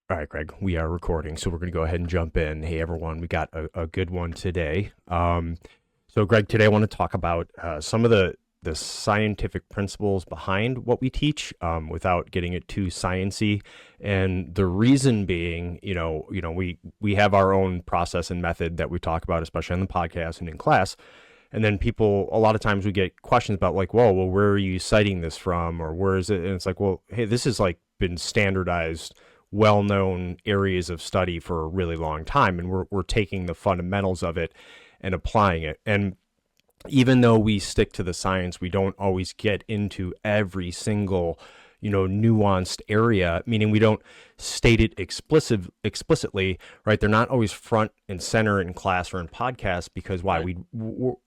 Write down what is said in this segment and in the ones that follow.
All right, Greg, we are recording, so we're going to go ahead and jump in. Hey, everyone, we got a good one today. So, Greg, today I want to talk about some of the scientific principles behind what we teach, without getting it too sciency. And the reason being, we have our own process and method that we talk about, especially on the podcast and in class. And then people, a lot of times we get questions about like, whoa, well, where are you citing this from? Or where is it? And it's like, well, hey, this has like been standardized, well-known areas of study for a really long time. And we're taking the fundamentals of it and applying it. And even though we stick to the science, we don't always get into every single, nuanced area, meaning we don't state it explicitly, right? They're not always front and center in class or in podcasts because why? Right.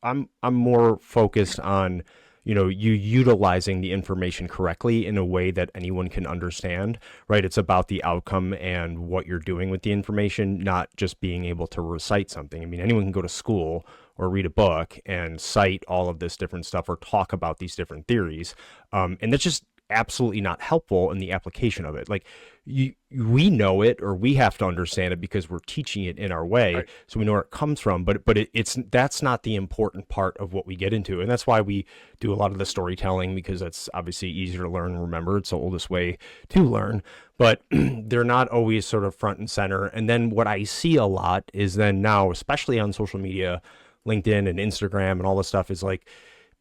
I'm more focused on, you utilizing the information correctly in a way that anyone can understand, right? It's about the outcome and what you're doing with the information, not just being able to recite something. I mean, anyone can go to school or read a book and cite all of this different stuff or talk about these different theories. And that's just absolutely not helpful in the application of it. Like we know it, or we have to understand it because we're teaching it in our way. Right. So we know where it comes from, but that's not the important part of what we get into. And that's why we do a lot of the storytelling, because that's obviously easier to learn and remember. It's the oldest way to learn, but they're not always sort of front and center. And then what I see a lot is then now, especially on social media, LinkedIn and Instagram and all this stuff, is like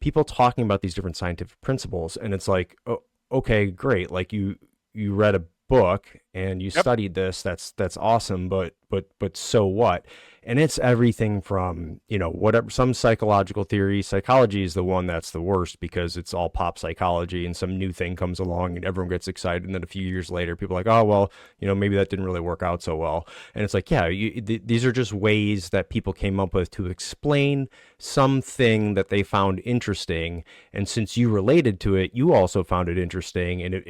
people talking about these different scientific principles. And it's like, oh, okay, great. Like you read a book and you Yep. studied this. That's awesome. But so what? And it's everything from, whatever, some psychological theory. Psychology is the one that's the worst because it's all pop psychology, and some new thing comes along and everyone gets excited. And then a few years later, people are like, oh, well, maybe that didn't really work out so well. And it's like, yeah, these are just ways that people came up with to explain something that they found interesting. And since you related to it, you also found it interesting. And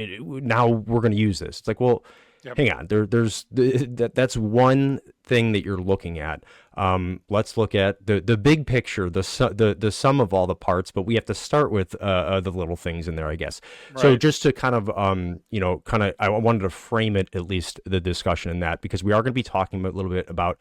now we're going to use this. It's like, well, Yep. hang on, that's one thing that you're looking at. Let's look at the big picture, the sum of all the parts, but we have to start with the little things in there, I guess. So Right. just to kind of I wanted to frame it, at least the discussion in that, because we are going to be talking a little bit about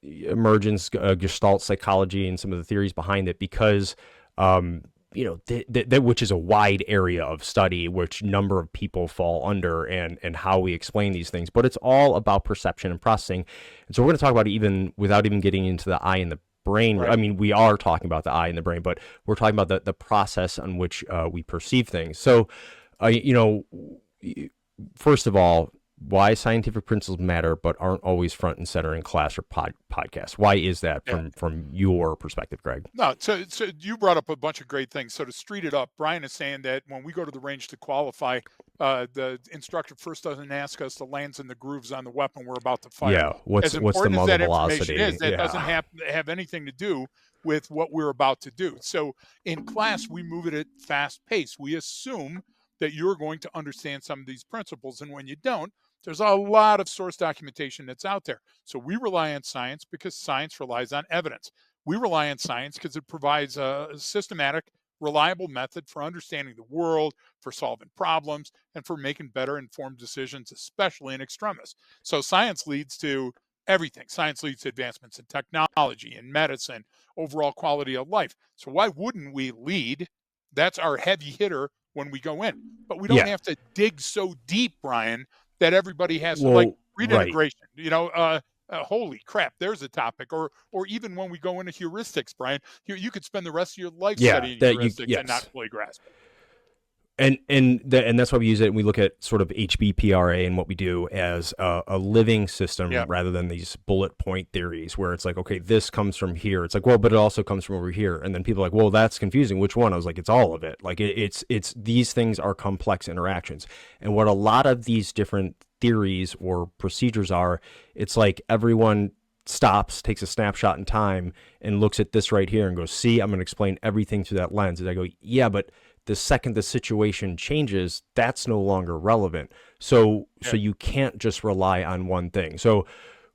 emergence, gestalt psychology, and some of the theories behind it, because that which is a wide area of study, which number of people fall under, and how we explain these things. But it's all about perception and processing. And so we're going to talk about it even without even getting into the eye and the brain. I Right. mean, we are talking about the eye and the brain, but we're talking about the process on which we perceive things. So, uh, you know, first of all, why scientific principles matter but aren't always front and center in class or podcasts. Why is that Yeah. from your perspective, Greg? No, so you brought up a bunch of great things. So to street it up, Brian is saying that when we go to the range to qualify, the instructor first doesn't ask us the lands and the grooves on the weapon we're about to fire. Yeah, As what's the important as muzzle that information is, velocity? that doesn't Yeah. have anything to do with what we're about to do. So in class, we move it at fast pace. We assume that you're going to understand some of these principles, and when you don't, there's a lot of source documentation that's out there. So we rely on science because science relies on evidence. We rely on science because it provides a systematic, reliable method for understanding the world, for solving problems, and for making better informed decisions, especially in extremis. So science leads to everything. Science leads to advancements in technology, in medicine, overall quality of life. So why wouldn't we lead? That's our heavy hitter when we go in. But we don't Yeah. have to dig so deep, Brian, that everybody has to like Well, read right. integration. Holy crap, there's a topic. Or even when we go into heuristics, Brian, you could spend the rest of your life Yeah, studying that you heuristics and not yes. fully grasp it. And that's why we use it. And we look at sort of HBPRA and what we do as a living system Yeah. rather than these bullet point theories where it's like, okay, this comes from here. It's like, well, but it also comes from over here. And then people are like, well, that's confusing. Which one? I was like, it's all of it. Like it's these things are complex interactions. And what a lot of these different theories or procedures are, it's like everyone stops, takes a snapshot in time, and looks at this right here and goes, see, I'm going to explain everything through that lens. And I go, yeah, but the second the situation changes, that's no longer relevant. So Yeah. you can't just rely on one thing. So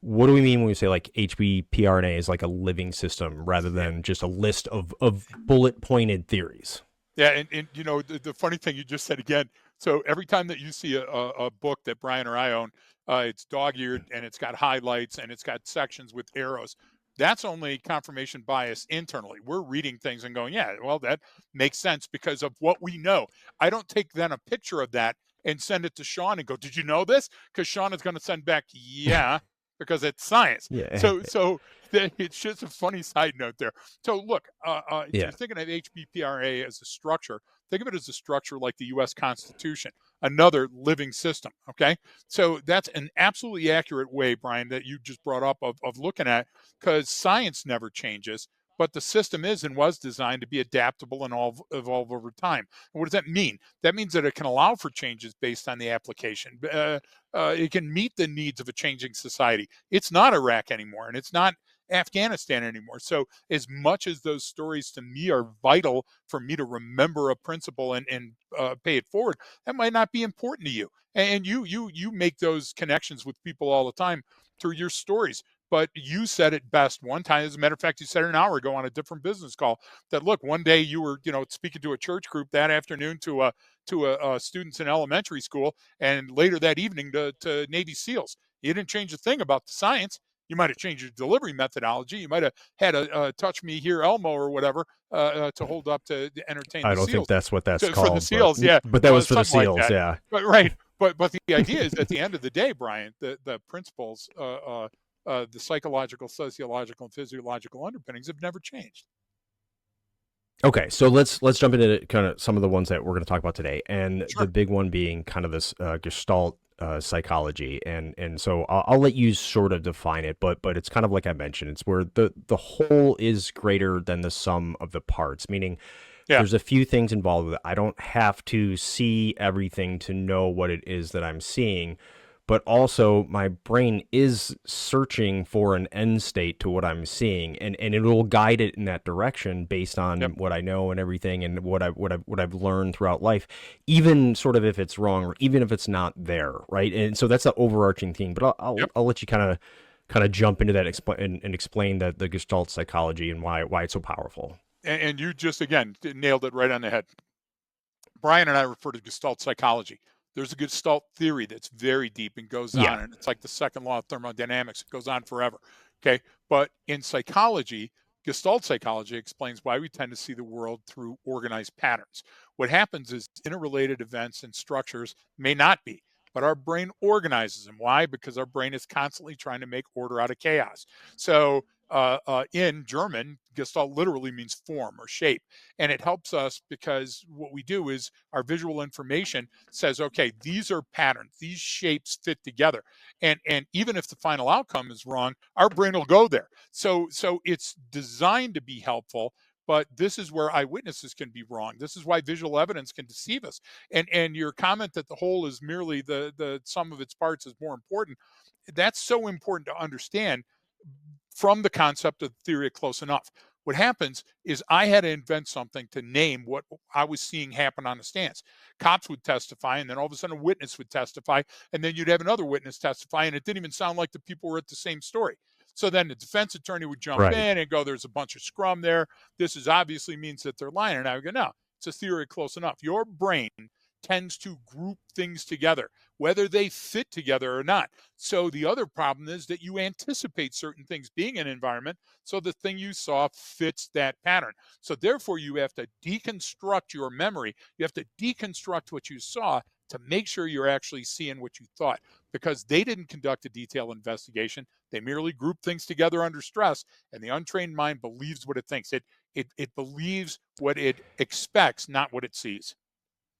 what do we mean when we say like HBPRNA is like a living system rather Yeah. than just a list of bullet pointed theories? Yeah, and the funny thing you just said again. So every time that you see a book that Brian or I own, it's dog-eared and it's got highlights and it's got sections with arrows. That's only confirmation bias internally. We're reading things and going, yeah, well, that makes sense because of what we know. I don't take then a picture of that and send it to Sean and go, did you know this? Because Sean is going to send back, yeah, because it's science. Yeah. So it's just a funny side note there. So look, if Yeah. you're thinking of HBPRA as a structure, think of it as a structure like the U.S. Constitution, another living system. Okay, so that's an absolutely accurate way, Brian, that you just brought up of looking at, because science never changes, but the system is and was designed to be adaptable and evolve over time. And what does that mean? That means that it can allow for changes based on the application. It can meet the needs of a changing society. It's not Iraq anymore, and it's not Afghanistan anymore. So as much as those stories to me are vital for me to remember a principle and pay it forward, that might not be important to you. And you make those connections with people all the time through your stories. But you said it best one time. As a matter of fact, you said it an hour ago on a different business call that, look, one day you were, speaking to a church group, that afternoon to a students in elementary school, and later that evening to Navy SEALs. You didn't change a thing about the science. You might have changed your delivery methodology. You might have had a touch me here Elmo or whatever to hold up to entertain I the don't think SEALs. that's what that's So, for the called, SEALs, yeah. but that Well, was for the something like SEAls, that. yeah. But right. But the idea is, at the end of the day, Brian, the principles, the psychological, sociological, and physiological underpinnings have never changed. Okay, so let's jump into kind of some of the ones that we're going to talk about today, and Sure. the big one being kind of this gestalt psychology, and so I'll let you sort of define it, but it's kind of like I mentioned, it's where the whole is greater than the sum of the parts, meaning Yeah. there's a few things involved with it. I don't have to see everything to know what it is that I'm seeing, but also my brain is searching for an end state to what I'm seeing, and it will guide it in that direction based on Yep. what I know and everything, and what I've learned throughout life, even sort of if it's wrong or even if it's not there, right? And so that's the overarching theme. But Yep. I'll let you kind of jump into that and explain that the Gestalt psychology and why it's so powerful. And you just, again, nailed it right on the head. Brian and I refer to Gestalt psychology. There's a Gestalt theory that's very deep and goes Yeah. on, and it's like the second law of thermodynamics. It goes on forever. Okay. But in psychology, Gestalt psychology explains why we tend to see the world through organized patterns. What happens is interrelated events and structures may not be, but our brain organizes them. Why? Because our brain is constantly trying to make order out of chaos. So, in German, Gestalt literally means form or shape. And it helps us because what we do is our visual information says, okay, these are patterns, these shapes fit together. And even if the final outcome is wrong, our brain will go there. So it's designed to be helpful. But this is where eyewitnesses can be wrong. This is why visual evidence can deceive us. And your comment that the whole is merely the sum of its parts is more important. That's so important to understand from the concept of the theory of close enough. What happens is I had to invent something to name what I was seeing happen on the stance. Cops would testify, and then all of a sudden a witness would testify, and then you'd have another witness testify, and it didn't even sound like the people were at the same story. So then the defense attorney would jump Right. in and go, there's a bunch of scrum there. This is obviously means that they're lying. And I would go, no, it's a theory of close enough. Your brain tends to group things together, whether they fit together or not. So the other problem is that you anticipate certain things being in an environment, so the thing you saw fits that pattern. So therefore, you have to deconstruct your memory. You have to deconstruct what you saw to make sure you're actually seeing what you thought, because they didn't conduct a detailed investigation. They merely grouped things together under stress, and the untrained mind believes what it thinks. It believes what it expects, not what it sees.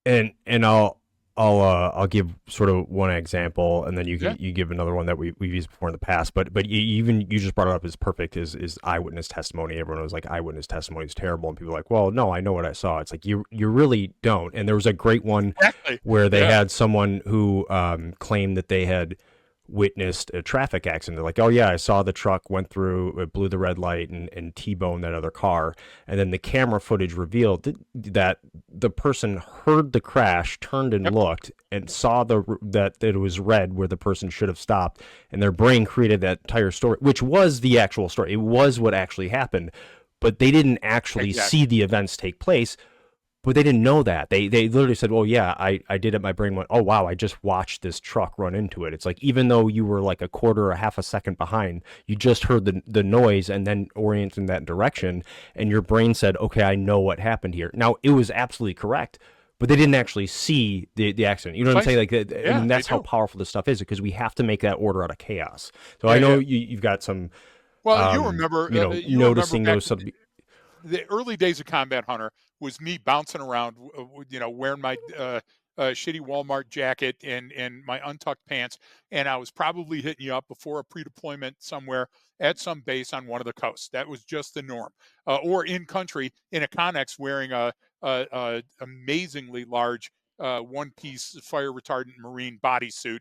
And I'll give sort of one example, and then Yeah. you give another one that we've used before in the past. But you just brought it up as perfect is eyewitness testimony. Everyone was like, eyewitness testimony is terrible, and people are like, well, no, I know what I saw. It's like you really don't. And there was a great one Exactly. where they Yeah. had someone who claimed that they had witnessed a traffic accident. They're like, oh yeah, I saw the truck went through, it blew the red light and T-boned that other car. And then the camera footage revealed that the person heard the crash, turned and Yep. looked, and saw that it was red where the person should have stopped. And their brain created that entire story, which was the actual story. It was what actually happened, but they didn't actually Exactly. see the events take place. But they didn't know that. They literally said, "Well, yeah, I did it." My brain went, "Oh wow, I just watched this truck run into it." It's like even though you were like a quarter or half a second behind, you just heard the noise and then oriented in that direction, and your brain said, "Okay, I know what happened here." Now it was absolutely correct, but they didn't actually see the accident. You know what I'm saying? Precisely. Like, I Yeah, mean, they that's how do. powerful this stuff is because we have to make that order out of chaos. So I Yeah, know yeah. you've got some, Well, you remember noticing back those sub. the early days of Combat Hunter was me bouncing around, wearing my shitty Walmart jacket and my untucked pants, and I was probably hitting you up before a pre-deployment somewhere at some base on one of the coasts. That was just the norm, or in country in a Connex wearing a amazingly large one-piece fire retardant marine bodysuit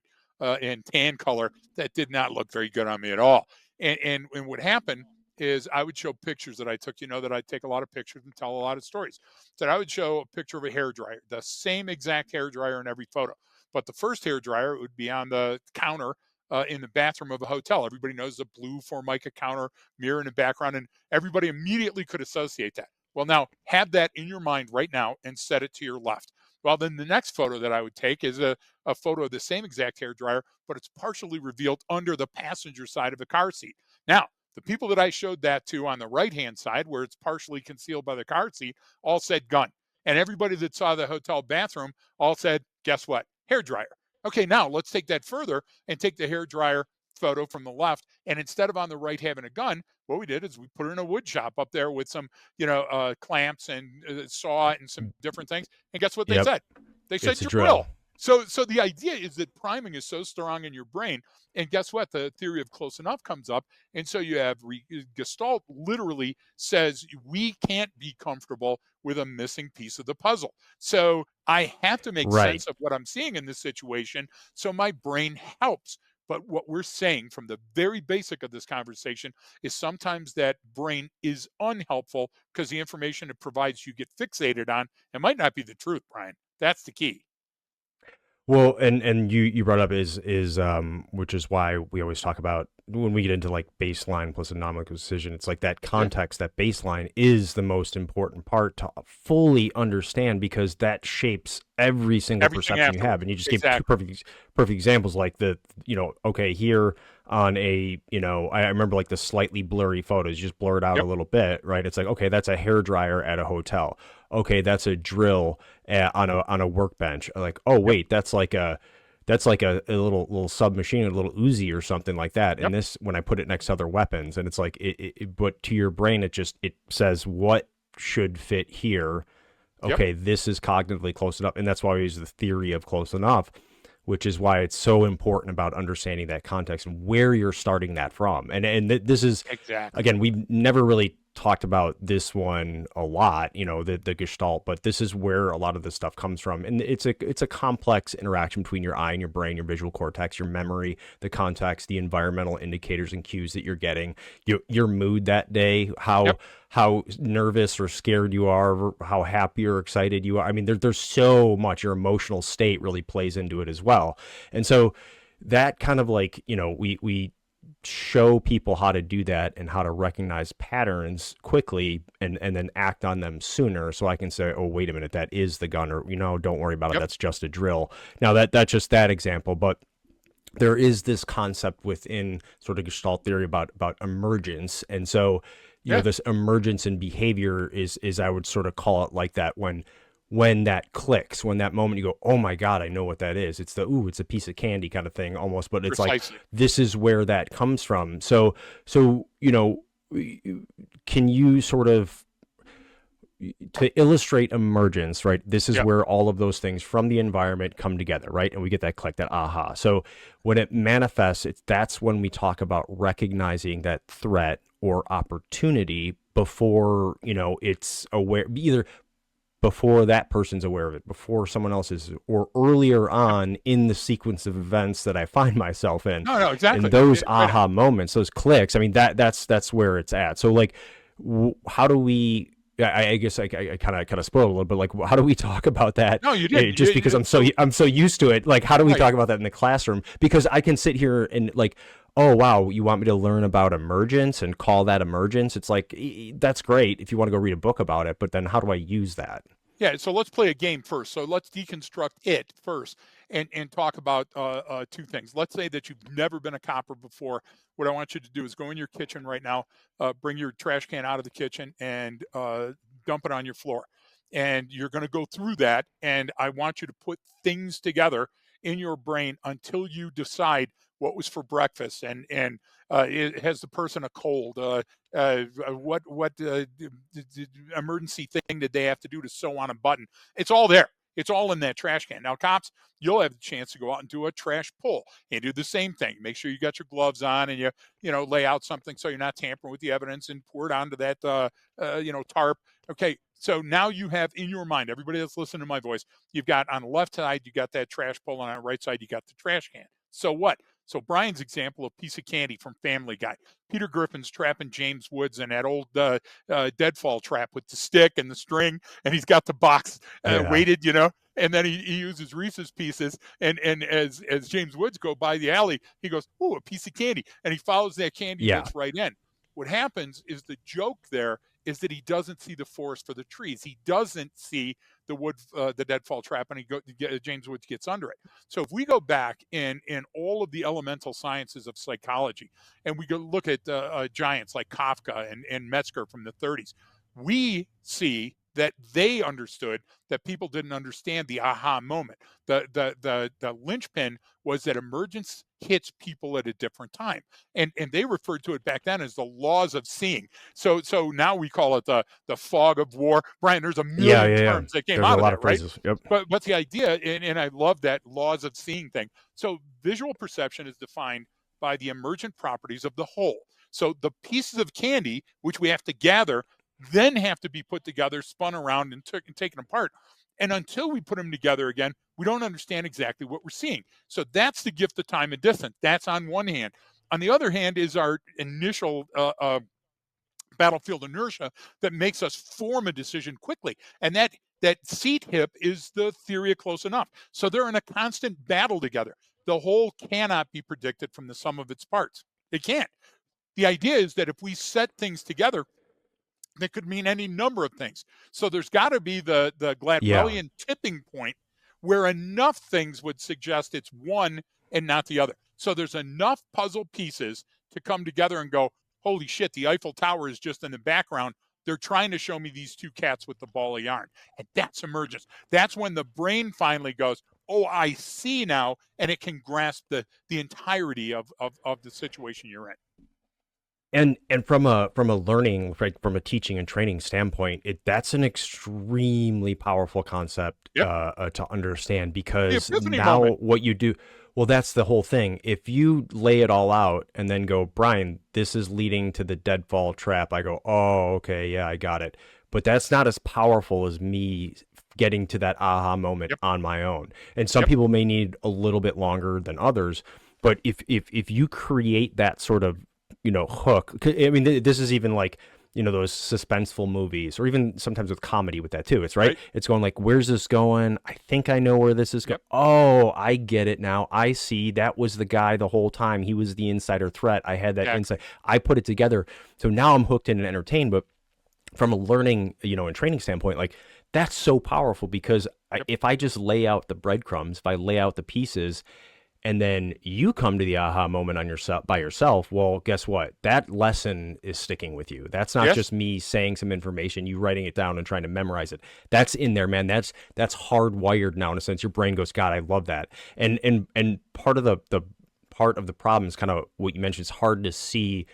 in tan color that did not look very good on me at all. And what happened is I would show pictures that I took. You know that I take a lot of pictures and tell a lot of stories. So I would show a picture of a hair dryer, the same exact hair dryer in every photo. But the first hair dryer would be on the counter in the bathroom of a hotel. Everybody knows the blue Formica counter mirror in the background, and everybody immediately could associate that. Well, now have that in your mind right now and set it to your left. Well, then the next photo that I would take is a photo of the same exact hair dryer, but it's partially revealed under the passenger side of the car seat. Now, the people that I showed that to on the right-hand side, where it's partially concealed by the car seat, all said gun. And everybody that saw the hotel bathroom all said, guess what? Hair dryer. Okay, now let's take that further and take the hair dryer photo from the left. And instead of on the right having a gun, what we did is we put it in a wood shop up there with some, clamps and saw and some different things. And guess what they Yep, said? They said it's a drill. drill. So the idea is that priming is so strong in your brain, and guess what? The theory of close enough comes up, and so you have Gestalt literally says we can't be comfortable with a missing piece of the puzzle. So I have to make Right. sense of what I'm seeing in this situation, so my brain helps. But what we're saying from the very basic of this conversation is sometimes that brain is unhelpful because the information it provides you get fixated on. It might not be the truth, Brian. That's the key. Well, and you brought up is which is why we always talk about when we get into like baseline plus anomalous decision. It's like that Yeah. context, that baseline is the most important part to fully understand because that shapes every single Everything perception you have. afterwards. And you just gave two Exactly. perfect examples, like okay, here on a I remember like the slightly blurry photos, you just blur it out a Yep. little bit, right? It's like okay, that's a hair dryer at a hotel. Okay, that's a drill on a workbench. Like, oh Yep. wait, that's like a little submachine, a little Uzi or something like that. Yep. And this, when I put it next to other weapons, and it's like but to your brain, it says what should fit here. Yep. Okay, this is cognitively close enough, and that's why we use the theory of close enough, which is why it's so important about understanding that context and where you're starting that from. This is, Exactly. again, we've never really talked about this one a lot, the gestalt, but this is where a lot of this stuff comes from. And it's a complex interaction between your eye and your brain, your visual cortex, your memory, the context, the environmental indicators and cues that you're getting, your mood that day, Yep. how nervous or scared you are, how happy or excited you are. I mean, there's so much. Your emotional state really plays into it as well. And so that kind of like, we show people how to do that and how to recognize patterns quickly and then act on them sooner. So I can say, oh, wait a minute, that is the gun, or, don't worry about it. Yep. That's just a drill. Now that's just that example, but there is this concept within sort of Gestalt theory about emergence. And so, Yeah. this emergence in behavior is I would sort of call it like that when that clicks, when that moment you go, oh my God, I know what that is. It's it's a piece of candy kind of thing almost, but it's like, Precisely. this is where that comes from. So, can you sort of, to illustrate emergence, right? This is Yep. where all of those things from the environment come together, right? And we get that click, that aha. So when it manifests, that's when we talk about recognizing that threat or opportunity before, it's aware, either before that person's aware of it, before someone else is, or earlier Yep. on in the sequence of events that I find myself in. No, And exactly. those Right on. aha moments, those clicks, I mean, that's where it's at. So like, how do we, I guess I kind of spoiled a little bit. Like, how do we talk about that? No, you did. Just because I'm so used to it. Like, how do we Right. talk about that in the classroom? Because I can sit here and like, oh wow, you want me to learn about emergence and call that emergence? It's like that's great if you want to go read a book about it, but then how do I use that? Yeah, so let's play a game first. So let's deconstruct it first and talk about two things. Let's say that you've never been a copper before. What I want you to do is go in your kitchen right now, bring your trash can out of the kitchen and dump it on your floor. And you're going to go through that. And I want you to put things together in your brain until you decide what was for breakfast and has the person a cold. What emergency thing did they have to do to sew on a button? It's all there. It's all in that trash can. Now, cops, you'll have the chance to go out and do a trash pull and do the same thing. Make sure you got your gloves on and you lay out something so you're not tampering with the evidence and pour it onto that tarp. Okay, so now you have in your mind, everybody that's listening to my voice, you've got on the left side you got that trash pull, and on the right side you got the trash can. So what? So Brian's example of piece of candy from Family Guy. Peter Griffin's trapping James Woods in that old deadfall trap with the stick and the string, and he's got the box Yeah. weighted, and then he uses Reese's Pieces, and as James Woods go by the alley, he goes, "Ooh, a piece of candy," and he follows that candy Yeah. bits right in. What happens is the joke there is that he doesn't see the forest for the trees. He doesn't see the deadfall trap, and James Woods gets under it. So if we go back in all of the elemental sciences of psychology, and we go look at giants like Kafka and Metzger from the 30s, we see that they understood that people didn't understand the aha moment. The linchpin was that emergence hits people at a different time, and they referred to it back then as the laws of seeing. So now we call it the fog of war. Brian, there's a Yeah. million Yeah. Yeah. terms that came There's a out of lot that, of right? phrases. Yep. But the idea, and I love that laws of seeing thing. So visual perception is defined by the emergent properties of the whole. So the pieces of candy, which we have to gather, then have to be put together, spun around, and taken apart. And until we put them together again, we don't understand exactly what we're seeing. So that's the gift of time and distance. That's on one hand. On the other hand is our initial battlefield inertia that makes us form a decision quickly. And that seat hip is the theory of close enough. So they're in a constant battle together. The whole cannot be predicted from the sum of its parts. It can't. The idea is that if we set things together, that could mean any number of things. So there's got to be the Yeah. Gladwellian tipping point where enough things would suggest it's one and not the other. So there's enough puzzle pieces to come together and go, holy shit, the Eiffel Tower is just in the background. They're trying to show me these two cats with the ball of yarn. And that's emergence. That's when the brain finally goes, oh, I see now, and it can grasp the entirety of the situation you're in. And from a learning, like from a teaching and training standpoint, that's an extremely powerful concept Yep. to understand, The because epiphany now moment. what you do, well, that's the whole thing. If you lay it all out and then go, Brian, this is leading to the deadfall trap, I go, oh, okay, yeah, I got it. But that's not as powerful as me getting to that aha moment Yep. on my own. And some Yep. people may need a little bit longer than others. But if you create that sort of hook. I mean, this is even like, those suspenseful movies, or even sometimes with comedy with that too. It's right. Right. It's going like, where's this going? I think I know where this is going. Yep. Oh, I get it now. I see. That was the guy the whole time. He was the insider threat. I had that Exactly. insight. I put it together. So now I'm hooked in and entertained. But from a learning, and training standpoint, like, that's so powerful, because Yep. if I just lay out the breadcrumbs, if I lay out the pieces, and then you come to the aha moment on yourself by yourself, well, guess what? That lesson is sticking with you. That's not Yes. just me saying some information, you writing it down and trying to memorize it. That's in there, man. That's hardwired now, in a sense. Your brain goes, God, I love that. And part of the part of the problem is kind of what you mentioned. It's hard to see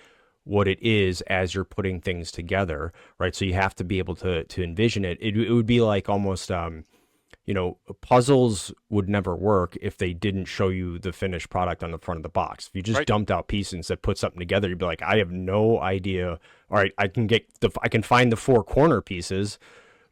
what it is as you're putting things together, right? So you have to be able to envision it. It would be like almost puzzles would never work if they didn't show you the finished product on the front of the box. If you just Right. dumped out pieces and said put something together, you'd be like, I have no idea. All right, I can find the four corner pieces,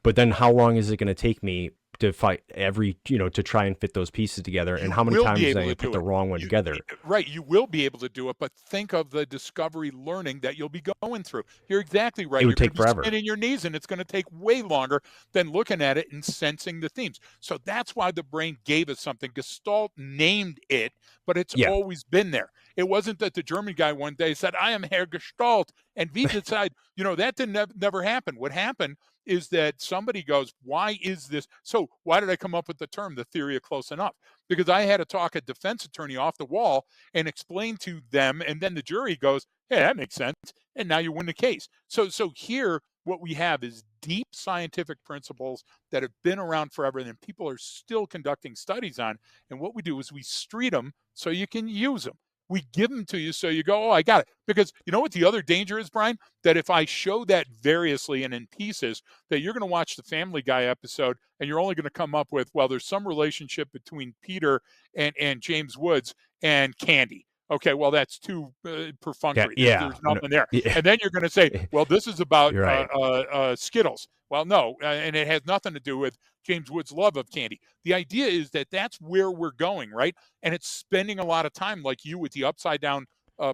but then how long is it going to take me to fight to try and fit those pieces together? And You how many will times be did able I to put do the it. wrong one together? Right, you will be able to do it, but think of the discovery learning that you'll be going through. You're exactly right. It You're would going take to be forever. spinning your knees, and it's going to take way longer than looking at it and sensing the themes. So that's why the brain gave us something. Gestalt named it, but it's Yeah. always been there. It wasn't that the German guy one day said, I am Herr Gestalt, and we decide, that didn't never happen. What happened is that somebody goes, why is this? So why did I come up with the term, the theory of close enough? Because I had to talk a defense attorney off the wall and explain to them, and then the jury goes, hey, that makes sense. And now you win the case. So here, what we have is deep scientific principles that have been around forever and people are still conducting studies on. And what we do is we street them so you can use them. We give them to you so you go, oh, I got it. Because you know what the other danger is, Brian? That if I show that variously and in pieces, that you're going to watch the Family Guy episode and you're only going to come up with, well, there's some relationship between Peter and James Woods and Candy. Okay, well, that's too perfunctory. Yeah. There's nothing there. Yeah. And then you're going to say, well, this is about You're right. Skittles. Well, no, and it has nothing to do with James Woods' love of candy. The idea is that that's where we're going, right? And it's spending a lot of time, like you with the upside down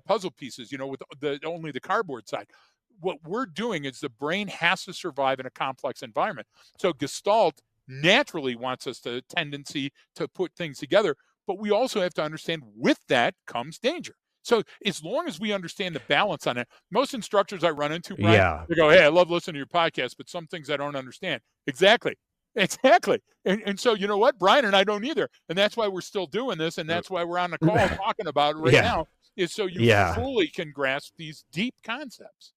puzzle pieces, with only the cardboard side. What we're doing is the brain has to survive in a complex environment. So Gestalt naturally wants us to tendency to put things together, but we also have to understand with that comes danger. So as long as we understand the balance on it, most instructors I run into, Brian, Yeah. they go, hey, I love listening to your podcast, but some things I don't understand. Exactly. And so, you know what? Brian and I don't either. And that's why we're still doing this. And that's why we're on the call talking about it right now, is so you fully can grasp these deep concepts.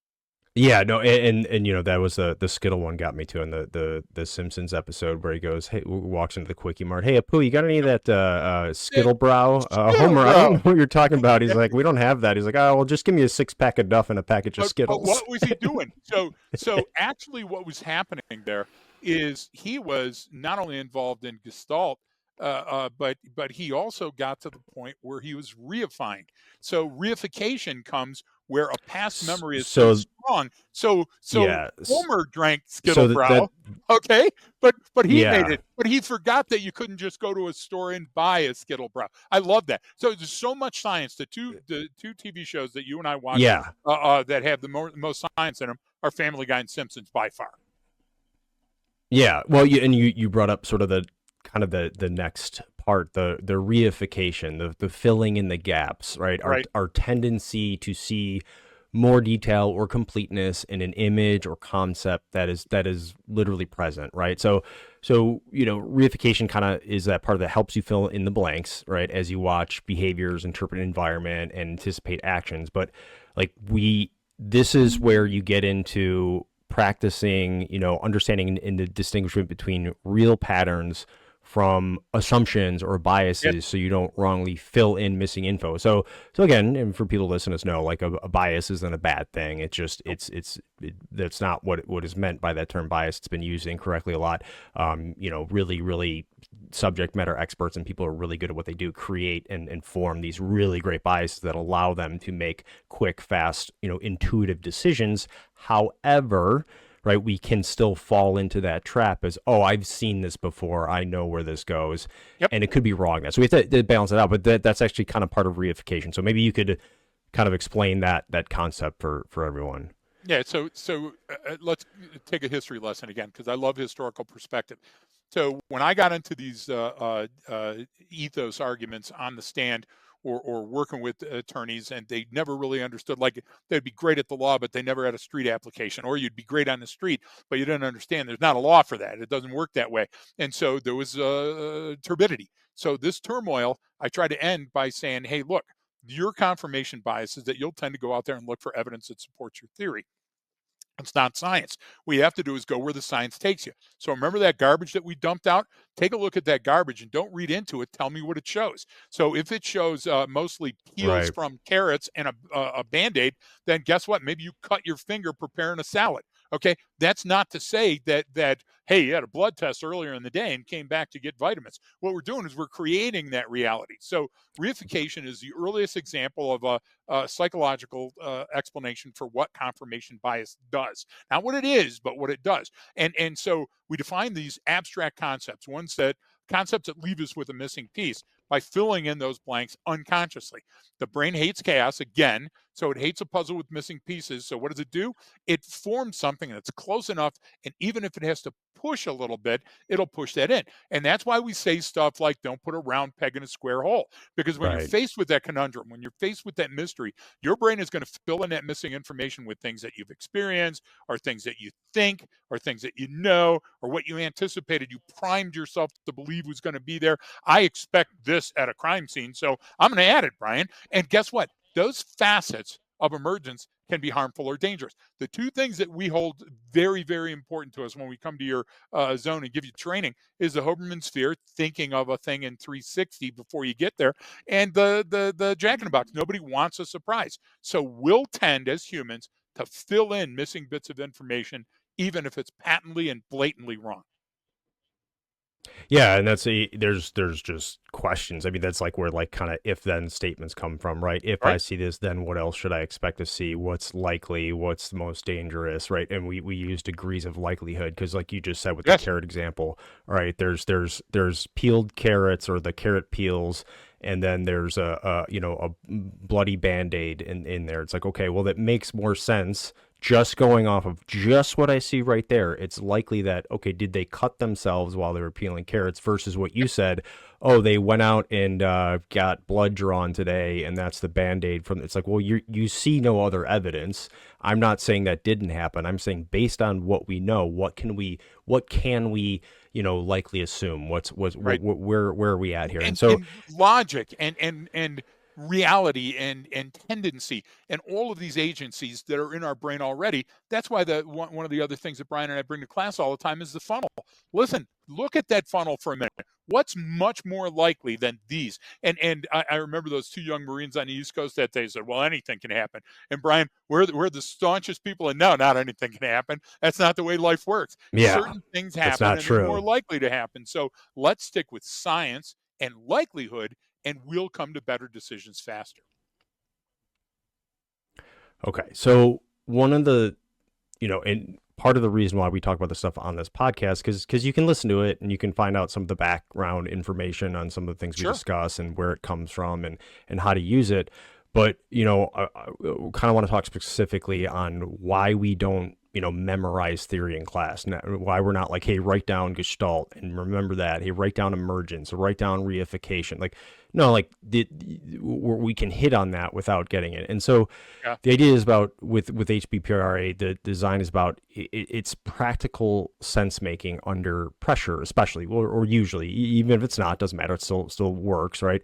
Yeah, no, and that was the Skittle one got me too in the Simpsons episode where he goes, hey, walks into the Quickie Mart, hey, Apu, you got any of that Skittle Brow? Homer, I don't know what you're talking about. He's like, we don't have that. He's like, oh, well, just give me a 6-pack of Duff and a package of Skittles. But what was he doing? So actually what was happening there is he was not only involved in Gestalt, but he also got to the point where he was reifying. So reification comes where a past memory is so strong. So Homer drank Skittle Brow, okay, but he made it. But he forgot that you couldn't just go to a store and buy a Skittle Brow. I love that. So there's so much science. The two TV shows that you and I watch, that have the most science in them are Family Guy and Simpsons by far. Yeah, well, you brought up sort of the kind of the next part, the reification, the filling in the gaps, right? Our tendency to see more detail or completeness in an image or concept that is literally present, right? So reification kind of is that part that helps you fill in the blanks, right? As you watch behaviors, interpret environment, and anticipate actions. But this is where you get into practicing, understanding in the distinguishment between real patterns from assumptions or biases, so you don't wrongly fill in missing info. So again, and for people listening to know, like a bias isn't a bad thing. It's just that's not what is meant by that term bias. It's been used incorrectly a lot. Really, really subject matter experts and people who are really good at what they do create and form these really great biases that allow them to make quick, fast, intuitive decisions. However, right, we can still fall into that trap as, oh, I've seen this before, I know where this goes, and it could be wrong. So we have to balance it out, but that's actually kind of part of reification. So maybe you could kind of explain that concept for everyone. Yeah, so let's take a history lesson again, because I love historical perspective. So when I got into these ethos arguments on the stand, or working with attorneys, and they never really understood, like they'd be great at the law, but they never had a street application, or you'd be great on the street, but you didn't understand there's not a law for that. It doesn't work that way. And so there was turbidity. So this turmoil, I tried to end by saying, hey, look, your confirmation bias is that you'll tend to go out there and look for evidence that supports your theory. It's not science. What you have to do is go where the science takes you. So remember that garbage that we dumped out? Take a look at that garbage and don't read into it. Tell me what it shows. So if it shows mostly peels from carrots and a Band-Aid, then guess what? Maybe you cut your finger preparing a salad. Okay, that's not to say that hey, you had a blood test earlier in the day and came back to get vitamins. What we're doing is we're creating that reality. So reification is the earliest example of a psychological explanation for what confirmation bias does. Not what it is, but what it does. And so we define these abstract concepts, concepts that leave us with a missing piece by filling in those blanks unconsciously. The brain hates chaos again, So it hates a puzzle with missing pieces. So what does it do? It forms something that's close enough, and even if it has to push a little bit, it'll push that in. And that's why we say stuff like don't put a round peg in a square hole. Because when you're Right. faced with that conundrum, when you're faced with that mystery, your brain is going to fill in that missing information with things that you've experienced, or things that you think, or things that you know, or what you anticipated. You primed yourself to believe was going to be there. I expect this at a crime scene, so I'm going to add it, Brian. And guess what? Those facets of emergence can be harmful or dangerous. The two things that we hold very, very important to us when we come to your zone and give you training is the Hoberman sphere, thinking of a thing in 360 before you get there, and the Jack in the Box. Nobody wants a surprise, so we'll tend as humans to fill in missing bits of information, even if it's patently and blatantly wrong. Yeah, and there's just questions. I mean, that's like where like kind of if then statements come from, right? If I Right? see this, then what else should I expect to see? What's likely? What's the most dangerous, right? And we use degrees of likelihood because, like you just said with the Yes. carrot example, right? There's peeled carrots or the carrot peels, and then there's a bloody band-aid in there. It's like, okay, well, that makes more sense just going off of just what I see right there. It's likely that, okay, did they cut themselves while they were peeling carrots versus what you said? Oh, they went out and got blood drawn today, and that's the band-aid from. It's like, well, you see no other evidence. I'm not saying that didn't happen. I'm saying based on what we know, what can we likely assume? Right. Where are we at here? And and so and logic and reality and tendency and all of these agencies that are in our brain already. That's why the one of the other things that Brian and I bring to class all the time is the funnel. Listen, look at that funnel for a minute. What's much more likely than these? And I remember those two young Marines on the East Coast that day said, "Well, anything can happen." And Brian, we're the staunchest people, and no, not anything can happen. That's not the way life works. yeah, Certain things that's happen, not and they're more true. likely to happen. So let's stick with science and likelihood, and we'll come to better decisions faster. Okay, so one of the and part of the reason why we talk about this stuff on this podcast, because you can listen to it and you can find out some of the background information on some of the things we Sure. discuss and where it comes from and how to use it. But I kind of want to talk specifically on why we don't memorize theory in class. Why we're not like, hey, write down gestalt and remember that. Hey, write down emergence or write down reification. Like, no, like we can hit on that without getting it. And so Yeah. the idea is about with HBPRA, the design is about it's practical sense making under pressure, especially or usually, even if it's not, doesn't matter. It still works, right?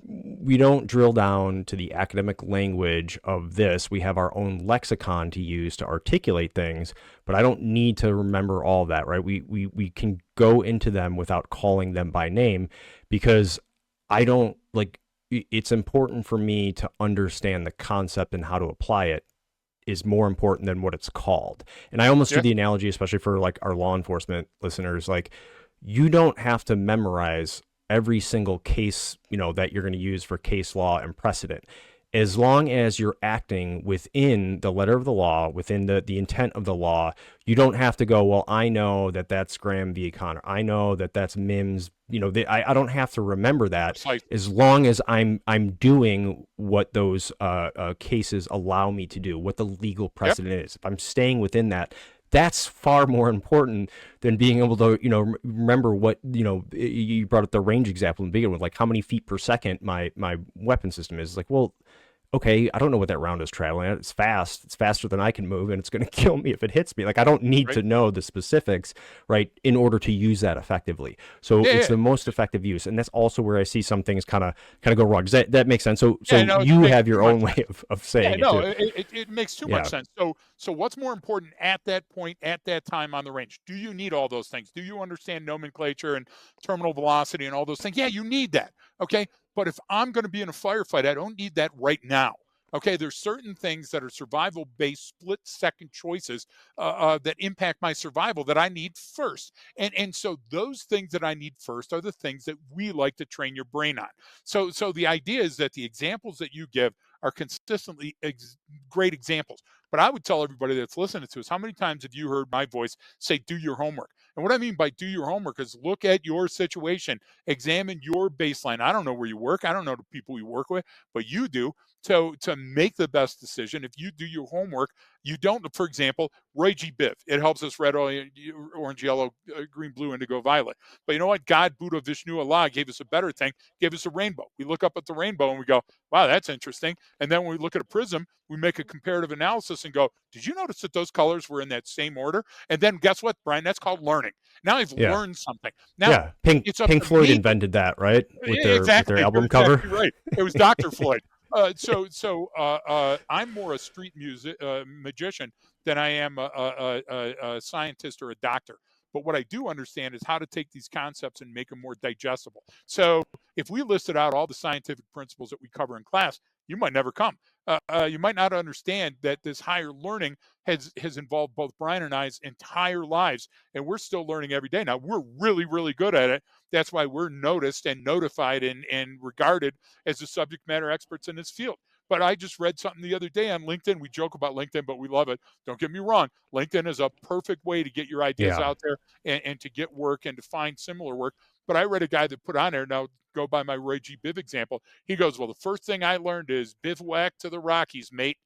We don't drill down to the academic language of this. We have our own lexicon to use to articulate things, but I don't need to remember all that, right? We can go into them without calling them by name because I don't like it's important for me to understand the concept and how to apply it is more important than what it's called. And I almost do Yeah. the analogy, especially for like our law enforcement listeners, like you don't have to memorize every single case, that you're going to use for case law and precedent. As long as you're acting within the letter of the law, within the intent of the law, you don't have to go, well, I know that that's Graham v. Connor. I know that that's Mims. I don't have to remember that Precisely. as long as I'm doing what those cases allow me to do, what the legal Yep. precedent is. If I'm staying within that, that's far more important than being able to, remember what, you brought up the range example in the beginning with like how many feet per second my weapon system is. It's like, well, okay, I don't know what that round is traveling at. It's fast. It's faster than I can move, and it's going to kill me if it hits me. Like, I don't need Right. to know the specifics, right, in order to use that effectively. So Yeah. it's Yeah. the most effective use, and that's also where I see some things kind of go wrong. Does that makes sense? So Yeah. so No, it you makes have too your much own way sense. of Yeah, saying it no, too. it makes too much Yeah. sense. So what's more important at that point, at that time on the range? Do you need all those things? Do you understand nomenclature and terminal velocity and all those things? Yeah, you need that. Okay. But if I'm going to be in a firefight, I don't need that right now. Okay, there's certain things that are survival based split second choices that impact my survival that I need first. And so those things that I need first are the things that we like to train your brain on. So the idea is that the examples that you give are consistently great examples. But I would tell everybody that's listening to us, how many times have you heard my voice say, do your homework? And what I mean by do your homework is look at your situation, examine your baseline. I don't know where you work. I don't know the people you work with, but you do. So to make the best decision, if you do your homework, you don't, for example, Roy G. Biv. It helps us red, orange, yellow, green, blue, indigo, violet. But you know what? God, Buddha, Vishnu, Allah gave us a better thing, gave us a rainbow. We look up at the rainbow and we go, wow, that's interesting. And then when we look at a prism, we make a comparative analysis and go, did you notice that those colors were in that same order? And then guess what, Brian? That's called learning. Now I've Yeah. learned something. Now Yeah. Pink it's up Pink to Floyd me. invented that, right? With their Exactly. You're album cover. exactly right. It was Dr. Floyd. I'm more a street magician than I am a scientist or a doctor. But what I do understand is how to take these concepts and make them more digestible. So if we listed out all the scientific principles that we cover in class, you might never come. You might not understand that this higher learning has involved both Brian and I's entire lives, and we're still learning every day. Now, we're really, really good at it. That's why we're noticed and notified and regarded as the subject matter experts in this field. But I just read something the other day on LinkedIn. We joke about LinkedIn, but we love it. Don't get me wrong. LinkedIn is a perfect way to get your ideas Yeah. out there and to get work and to find similar work. But I read a guy that put on there, now go by my Roy G. Biv example. He goes, well, the first thing I learned is bivouac to the Rockies, mate.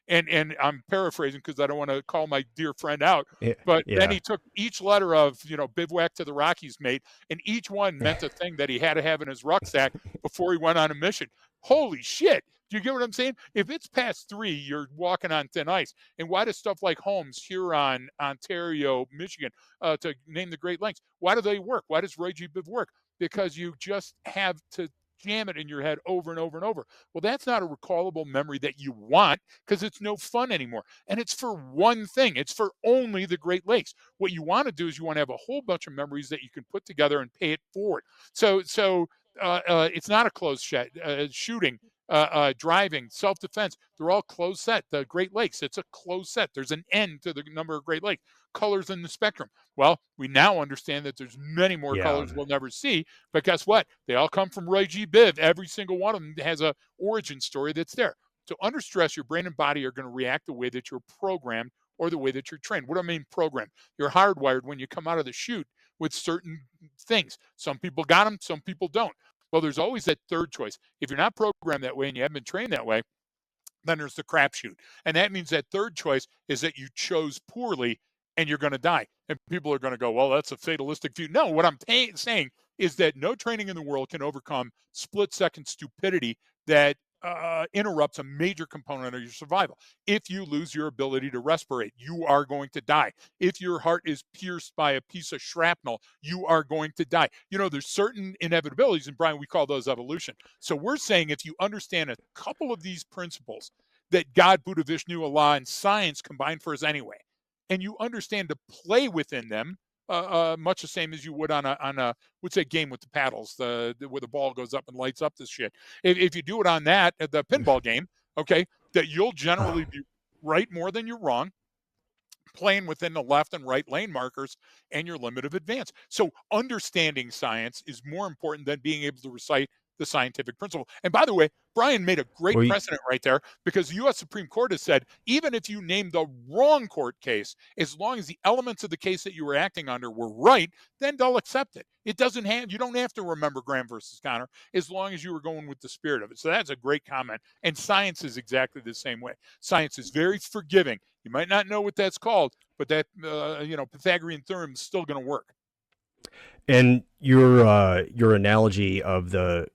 And I'm paraphrasing because I don't want to call my dear friend out. But then Yeah. he took each letter of, bivouac to the Rockies, mate, and each one meant a thing that he had to have in his rucksack before he went on a mission. Holy shit. Do you get what I'm saying? If it's past 3, you're walking on thin ice. And why does stuff like Holmes, Huron, Ontario, Michigan, to name the Great Lakes, why do they work? Why does Roy G. Biv work? Because you just have to jam it in your head over and over and over. Well, that's not a recallable memory that you want because it's no fun anymore. And it's for one thing. It's for only the Great Lakes. What you want to do is you want to have a whole bunch of memories that you can put together and pay it forward. So it's not a closed shooting, driving, self-defense. They're all closed set. The Great Lakes, it's a closed set. There's an end to the number of Great Lakes. Colors in the spectrum. Well, we now understand that there's many more Yeah. colors we'll never see, but guess what? They all come from Roy G. Biv. Every single one of them has a origin story that's there. So under stress, your brain and body are going to react the way that you're programmed or the way that you're trained. What do I mean programmed? You're hardwired when you come out of the chute with certain things. Some people got them, some people don't. Well, there's always that third choice. If you're not programmed that way and you haven't been trained that way, then there's the crapshoot. And that means that third choice is that you chose poorly and you're going to die. And people are going to go, well, that's a fatalistic view. No, what I'm saying is that no training in the world can overcome split-second stupidity that interrupts a major component of your survival. If you lose your ability to respirate, you are going to die. If your heart is pierced by a piece of shrapnel, you are going to die. There's certain inevitabilities, and Brian, we call those evolution. So we're saying if you understand a couple of these principles that God, Buddha, Vishnu, Allah, and science combine for us anyway, and you understand to play within them, much the same as you would on a what's that game with the paddles, where the ball goes up and lights up this shit. If you do it on that, the pinball game, okay, that you'll generally be right more than you're wrong, playing within the left and right lane markers and your limit of advance. So understanding science is more important than being able to recite the scientific principle. And by the way, Brian made a great precedent right there because the U.S. Supreme Court has said, even if you name the wrong court case, as long as the elements of the case that you were acting under were right, then they'll accept it. You don't have to remember Graham versus Connor as long as you were going with the spirit of it. So that's a great comment. And science is exactly the same way. Science is very forgiving. You might not know what that's called, but that Pythagorean theorem is still going to work. And your analogy of the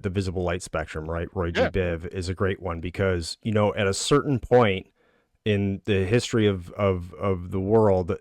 visible light spectrum, right? Roy G. Biv is a great one because at a certain point in the history of the world,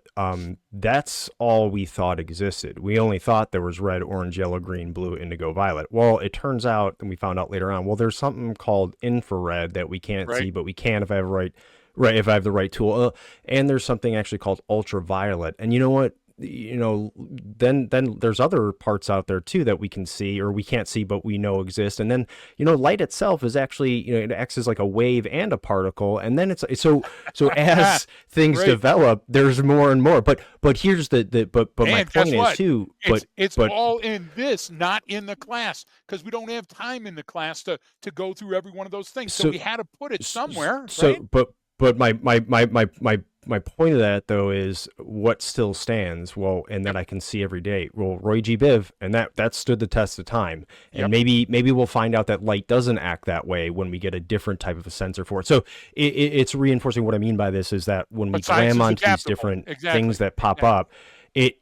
that's all we thought existed. We only thought there was red, orange, yellow, green, blue, indigo, violet. Well, it turns out, and we found out later on, well, there's something called infrared that we can't see, but we can if I have if I have the right tool. And there's something actually called ultraviolet. And you know what? Then there's other parts out there too that we can see or we can't see, but we know exist. And then, light itself is actually, it acts as like a wave and a particle. And then it's so as things develop, there's more and more. But here's but my point is too, it's all in this, not in the class, because we don't have time in the class to go through every one of those things. So we had to put it somewhere. So, right? but my point of that though is what still stands. Well, and that Yep. I can see every day. Well, Roy G. Biv, and that stood the test of time. And Yep. maybe we'll find out that light doesn't act that way when we get a different type of a sensor for it. So it's reinforcing what I mean by this is that when we But science glam is onto these adaptable. different things Exactly. that pop Exactly. up,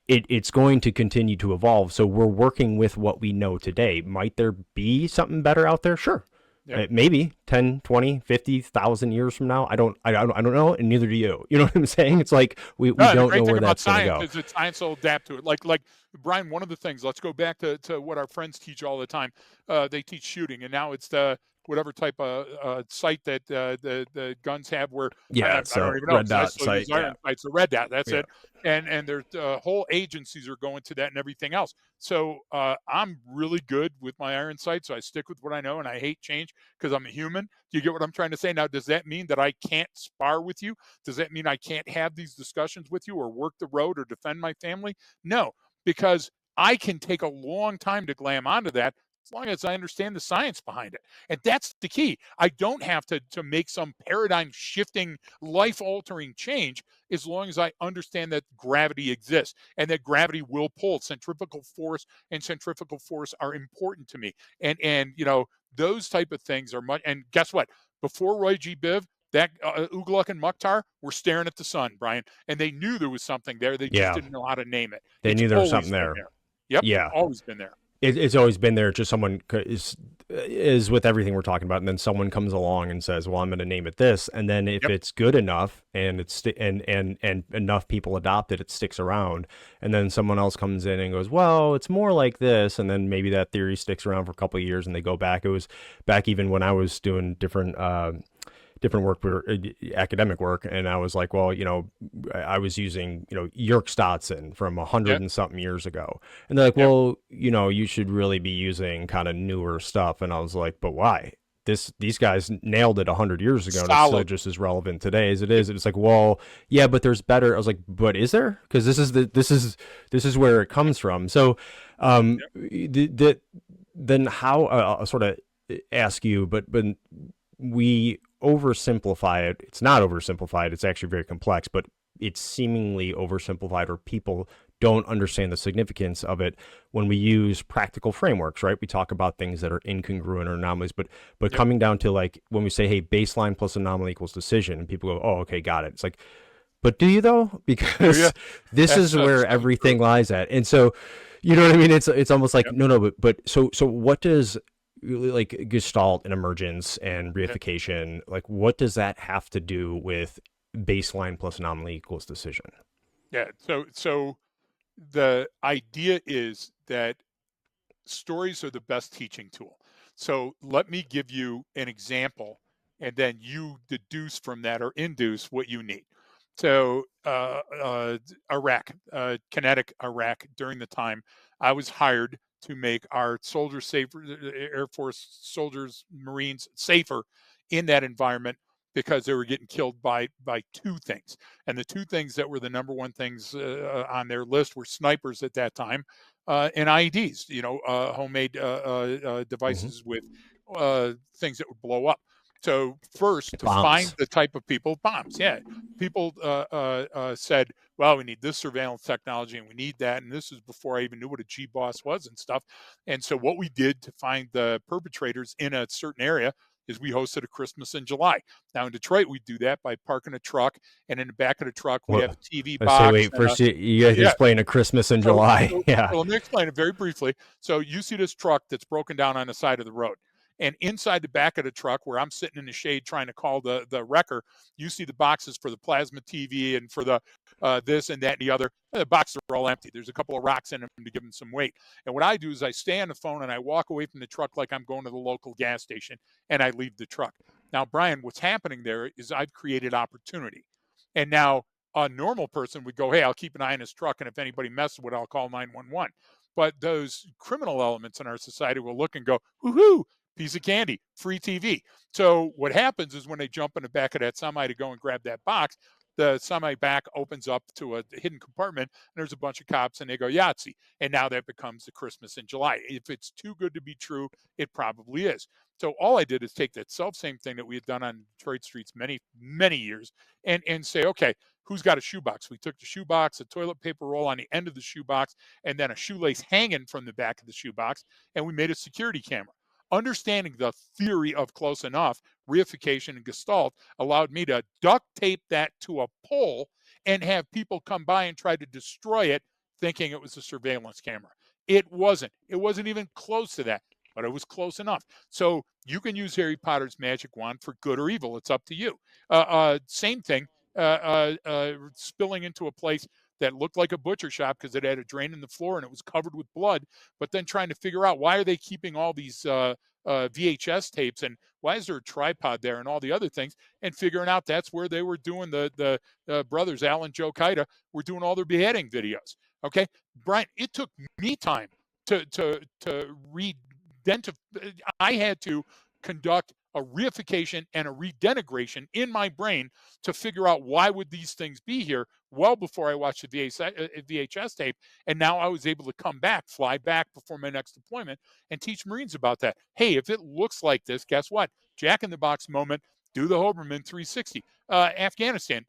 it's going to continue to evolve. So we're working with what we know today. Might there be something better out there? Sure. Yep. Maybe 10, 20, 50,000 years from now. I don't know, and neither do you. You know what I'm saying? It's like we No, the don't know great thing where about that's going to science go. is that science will adapt to it. Like Brian, one of the things. Let's go back to what our friends teach all the time. They teach shooting, and now it's the whatever type of sight that the guns have. Where Yeah, I don't so even know red because I dot still use sight. Yeah. iron sights. The red dot. That's Yeah. it. And there's whole agencies are going to that and everything else. So I'm really good with my iron sight. So I stick with what I know, and I hate change because I'm a human. Do you get what I'm trying to say? Now, does that mean that I can't spar with you? Does that mean I can't have these discussions with you or work the road or defend my family? No, because I can take a long time to glam onto that as long as I understand the science behind it. And that's the key. I don't have to make some paradigm shifting, life altering change as long as I understand that gravity exists and that gravity will pull. Centrifugal force and centrifugal force are important to me. And those type of things are much. And guess what? Before Roy G. Biv, that Ugluk and Mukhtar were staring at the sun, Brian, and they knew there was something there. They just Yeah. didn't know how to name it. They It's knew there was something always been there. there. Yep, Yeah. always been there. It's always been there. Just someone is with everything we're talking about, and then someone comes along and says, "Well, I'm going to name it this," and then if Yep, it's good enough and and enough people adopt it, it sticks around, and then someone else comes in and goes, "Well, it's more like this," and then maybe that theory sticks around for a couple of years, and they go back. It was back even when I was doing different work for academic work, and I was like, well, I was using Yerk Stotson from a hundred yep, and something years ago, and they're like, yep. well, you should really be using kind of newer stuff, and I was like, but why? These guys nailed it 100 years ago, and it's still Solid. just as relevant today as it Yep, is. It's like, well, yeah, but there's better. I was like, but is there? Because this is where it comes from. So, yep, then how? I'll sort of ask you, but we oversimplify it. It's not oversimplified. It's actually very complex, but it's seemingly oversimplified, or people don't understand the significance of it when we use practical frameworks, right? We talk about things that are incongruent or anomalies, but yep. coming down to like when we say, hey, baseline plus anomaly equals decision, and people go, oh, okay, got it. It's like, but do you though? Do you? Because this That's is where so true. everything lies at. And so, you know what I mean? It's almost like Yep, no, but so what does like gestalt and emergence and yep. reification, like what does that have to do with baseline plus anomaly equals decision? Yeah. So the idea is that stories are the best teaching tool. So let me give you an example, and then you deduce from that or induce what you need. So Iraq, kinetic Iraq, during the time I was hired to make our soldiers safer, Air Force soldiers, Marines safer in that environment because they were getting killed by two things, and the two things that were the number one things on their list were snipers at that time and IEDs, homemade Hmm. devices with things that would blow up. So first, to find Bombs. the type of people, bombs, yeah, people said, "Well, we need this surveillance technology, and we need that." And this is before I even knew what a GBOS was and stuff. And so, what we did to find the perpetrators in a certain area is we hosted a Christmas in July. Now in Detroit, we do that by parking a truck, and in the back of the truck, we have Well, a TV let's say, box wait, and a first you guys yeah. explain a Christmas in So, July. so, Yeah. so let me explain it very briefly. So you see this truck that's broken down on the side of the road. And inside the back of the truck, where I'm sitting in the shade trying to call the wrecker, you see the boxes for the plasma TV and for the this and that and the other. And the boxes are all empty. There's a couple of rocks in them to give them some weight. And what I do is I stay on the phone and I walk away from the truck like I'm going to the local gas station, and I leave the truck. Now, Brian, what's happening there is I've created opportunity. And now a normal person would go, hey, I'll keep an eye on his truck, and if anybody messes with it, I'll call 911. But those criminal elements in our society will look and go, woohoo, piece of candy, free TV. So what happens is when they jump in the back of that semi to go and grab that box, the semi back opens up to a hidden compartment, and there's a bunch of cops, and they go Yahtzee. And now that becomes the Christmas in July. If it's too good to be true, it probably is. So all I did is take that same thing that we had done on Detroit streets many years and say, okay, who's got a shoebox? We took the shoebox, a toilet paper roll on the end of the shoebox, and then a shoelace hanging from the back of the shoebox, and we made a security camera. Understanding the theory of close enough, reification and gestalt allowed me to duct tape that to a pole and have people come by and try to destroy it thinking it was a surveillance camera. It wasn't. It wasn't even close to that, but it was close enough. So you can use Harry Potter's magic wand for good or evil. It's up to you. Same thing, spilling into a place that looked like a butcher shop because it had a drain in the floor and it was covered with blood, but then trying to figure out why are they keeping all these VHS tapes and why is there a tripod there and all the other things, and figuring out that's where they were doing the brothers, Al and Joe Kaida, were doing all their beheading videos. Okay, Brian, it took me time to re-identify. I had to conduct a reification and a redenigration in my brain to figure out why would these things be here well before I watched the VHS tape. And now I was able to come back, fly back before my next deployment and teach Marines about that. Hey, if it looks like this, guess what? Jack in the box moment, do the Hoberman 360. Afghanistan,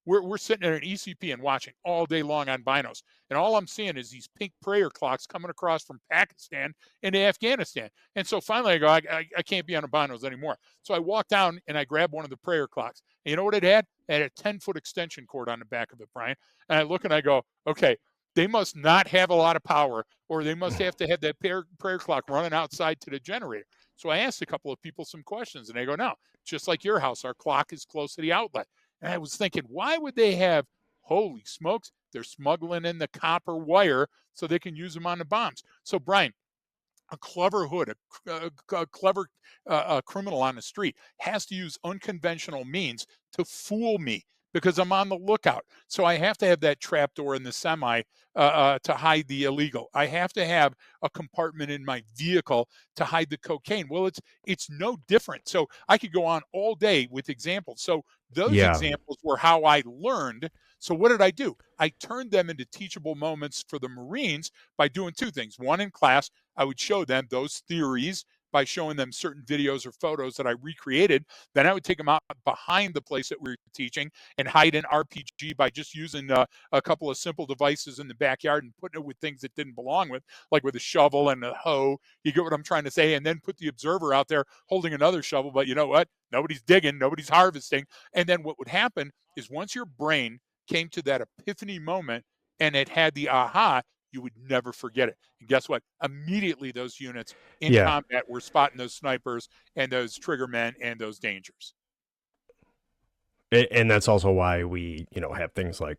we're sitting at an ECP and watching all day long on binos. And all I'm seeing is these pink prayer clocks coming across from Pakistan into Afghanistan. And so finally I go, I can't be on a binos anymore. So I walk down and I grab one of the prayer clocks. And you know what it had? It had a 10-foot extension cord on the back of it, Brian. And I look and I go, okay, they must not have a lot of power, or they must have to have that prayer clock running outside to the generator. So I asked a couple of people some questions, and they go, no, just like your house, our clock is close to the outlet. And I was thinking, why would they have, holy smokes, they're smuggling in the copper wire so they can use them on the bombs. So, Brian, a clever hood, a clever criminal on the street has to use unconventional means to fool me because I'm on the lookout. So I have to have that trapdoor in the semi to hide the illegal. I have to have a compartment in my vehicle to hide the cocaine. Well, it's no different. So I could go on all day with examples. So those Yeah. examples were how I learned. So what did I do? I turned them into teachable moments for the Marines by doing two things. One, in class, I would show them those theories by showing them certain videos or photos that I recreated. Then I would take them out behind the place that we were teaching and hide an RPG by just using a couple of simple devices in the backyard and putting it with things that didn't belong with, like with a shovel and a hoe. You get what I'm trying to say? And then put the observer out there holding another shovel, but you know what? Nobody's digging, nobody's harvesting. And then what would happen is once your brain came to that epiphany moment and it had the aha, you would never forget it. And guess what? Immediately those units in Yeah. combat were spotting those snipers and those trigger men and those dangers. And that's also why we, have things like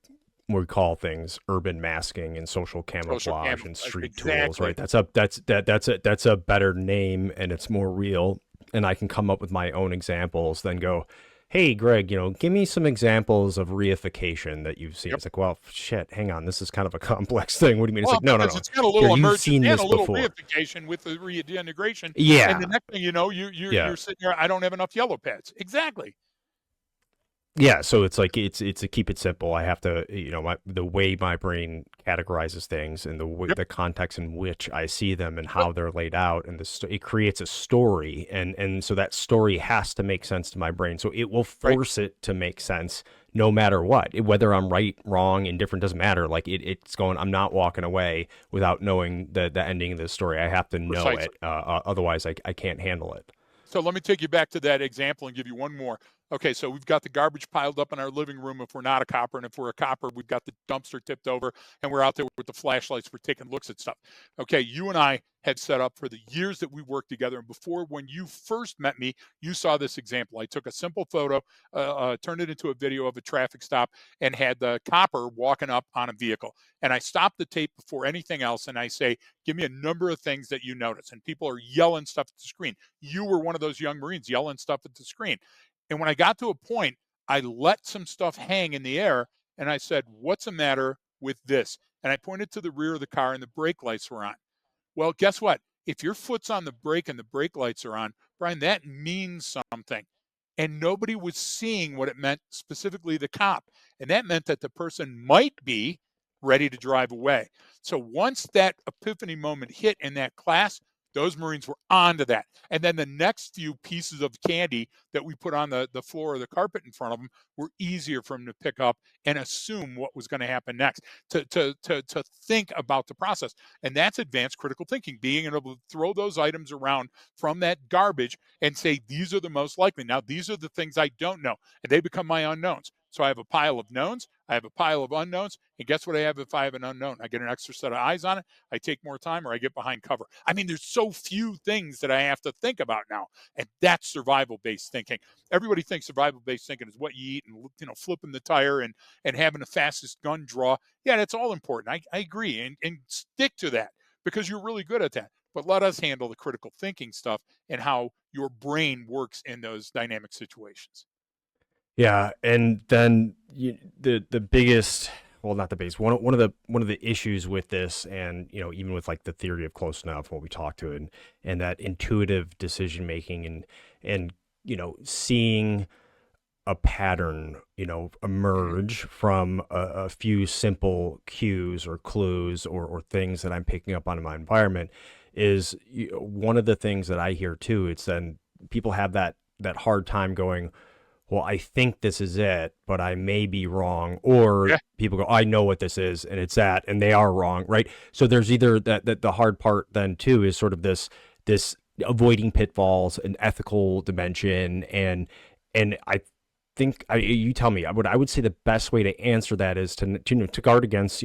we call things urban masking and social camouflage and street tools, right? That's a better name and it's more real. And I can come up with my own examples, then go, hey, Greg, give me some examples of reification that you've seen. Yep. It's like, well, shit, hang on. This is kind of a complex thing. What do you mean? It's like, no. It's got a little emergence and a little before. Reification with the reintegration. Yeah. And the next thing you know, you're sitting there, I don't have enough yellow pads. Exactly. Yeah, so it's like it's a keep it simple. I have to, the way my brain categorizes things and the context in which I see them and how they're laid out, and it creates a story, and so that story has to make sense to my brain. So it will force it to make sense no matter what. Whether I'm right, wrong, indifferent, doesn't matter. Like it's going. I'm not walking away without knowing the ending of the story. I have to know it. Otherwise, I can't handle it. So let me take you back to that example and give you one more. Okay, so we've got the garbage piled up in our living room if we're not a copper, and if we're a copper, we've got the dumpster tipped over, and we're out there with the flashlights, we're taking looks at stuff. Okay, you and I had set up for the years that we worked together, and before, when you first met me, you saw this example. I took a simple photo, turned it into a video of a traffic stop, and had the copper walking up on a vehicle. And I stopped the tape before anything else, and I say, give me a number of things that you notice. And people are yelling stuff at the screen. You were one of those young Marines yelling stuff at the screen. And when I got to a point, I let some stuff hang in the air, and I said, what's the matter with this? And I pointed to the rear of the car, and the brake lights were on. Well, guess what? If your foot's on the brake and the brake lights are on, Brian, that means something. And nobody was seeing what it meant, specifically the cop. And that meant that the person might be ready to drive away. So once that epiphany moment hit in that class, Those Marines were onto that. And then the next few pieces of candy that we put on the floor of the carpet in front of them were easier for them to pick up and assume what was going to happen next, to think about the process. And that's advanced critical thinking, being able to throw those items around from that garbage and say, these are the most likely. Now, these are the things I don't know, and they become my unknowns. So I have a pile of knowns, I have a pile of unknowns, and guess what I have if I have an unknown? I get an extra set of eyes on it, I take more time, or I get behind cover. I mean, there's so few things that I have to think about now, and that's survival-based thinking. Everybody thinks survival-based thinking is what you eat and, flipping the tire and having the fastest gun draw. Yeah, that's all important. I agree, and stick to that because you're really good at that. But let us handle the critical thinking stuff and how your brain works in those dynamic situations. Yeah, and then the biggest, well, not the biggest, one of the issues with this, and even with like the theory of close enough, what we talked to, and that intuitive decision making, and seeing a pattern, Mhm. emerge from a few simple cues or clues or things that I'm picking up on in my environment is one of the things that I hear too. It's then people have that hard time going, well, I think this is it, but I may be wrong. Or Yeah, people go, I know what this is, and it's that, and they are wrong, right? So there's either that the hard part then too is sort of this avoiding pitfalls, an ethical dimension, and I think you tell me. I would say the best way to answer that is to guard against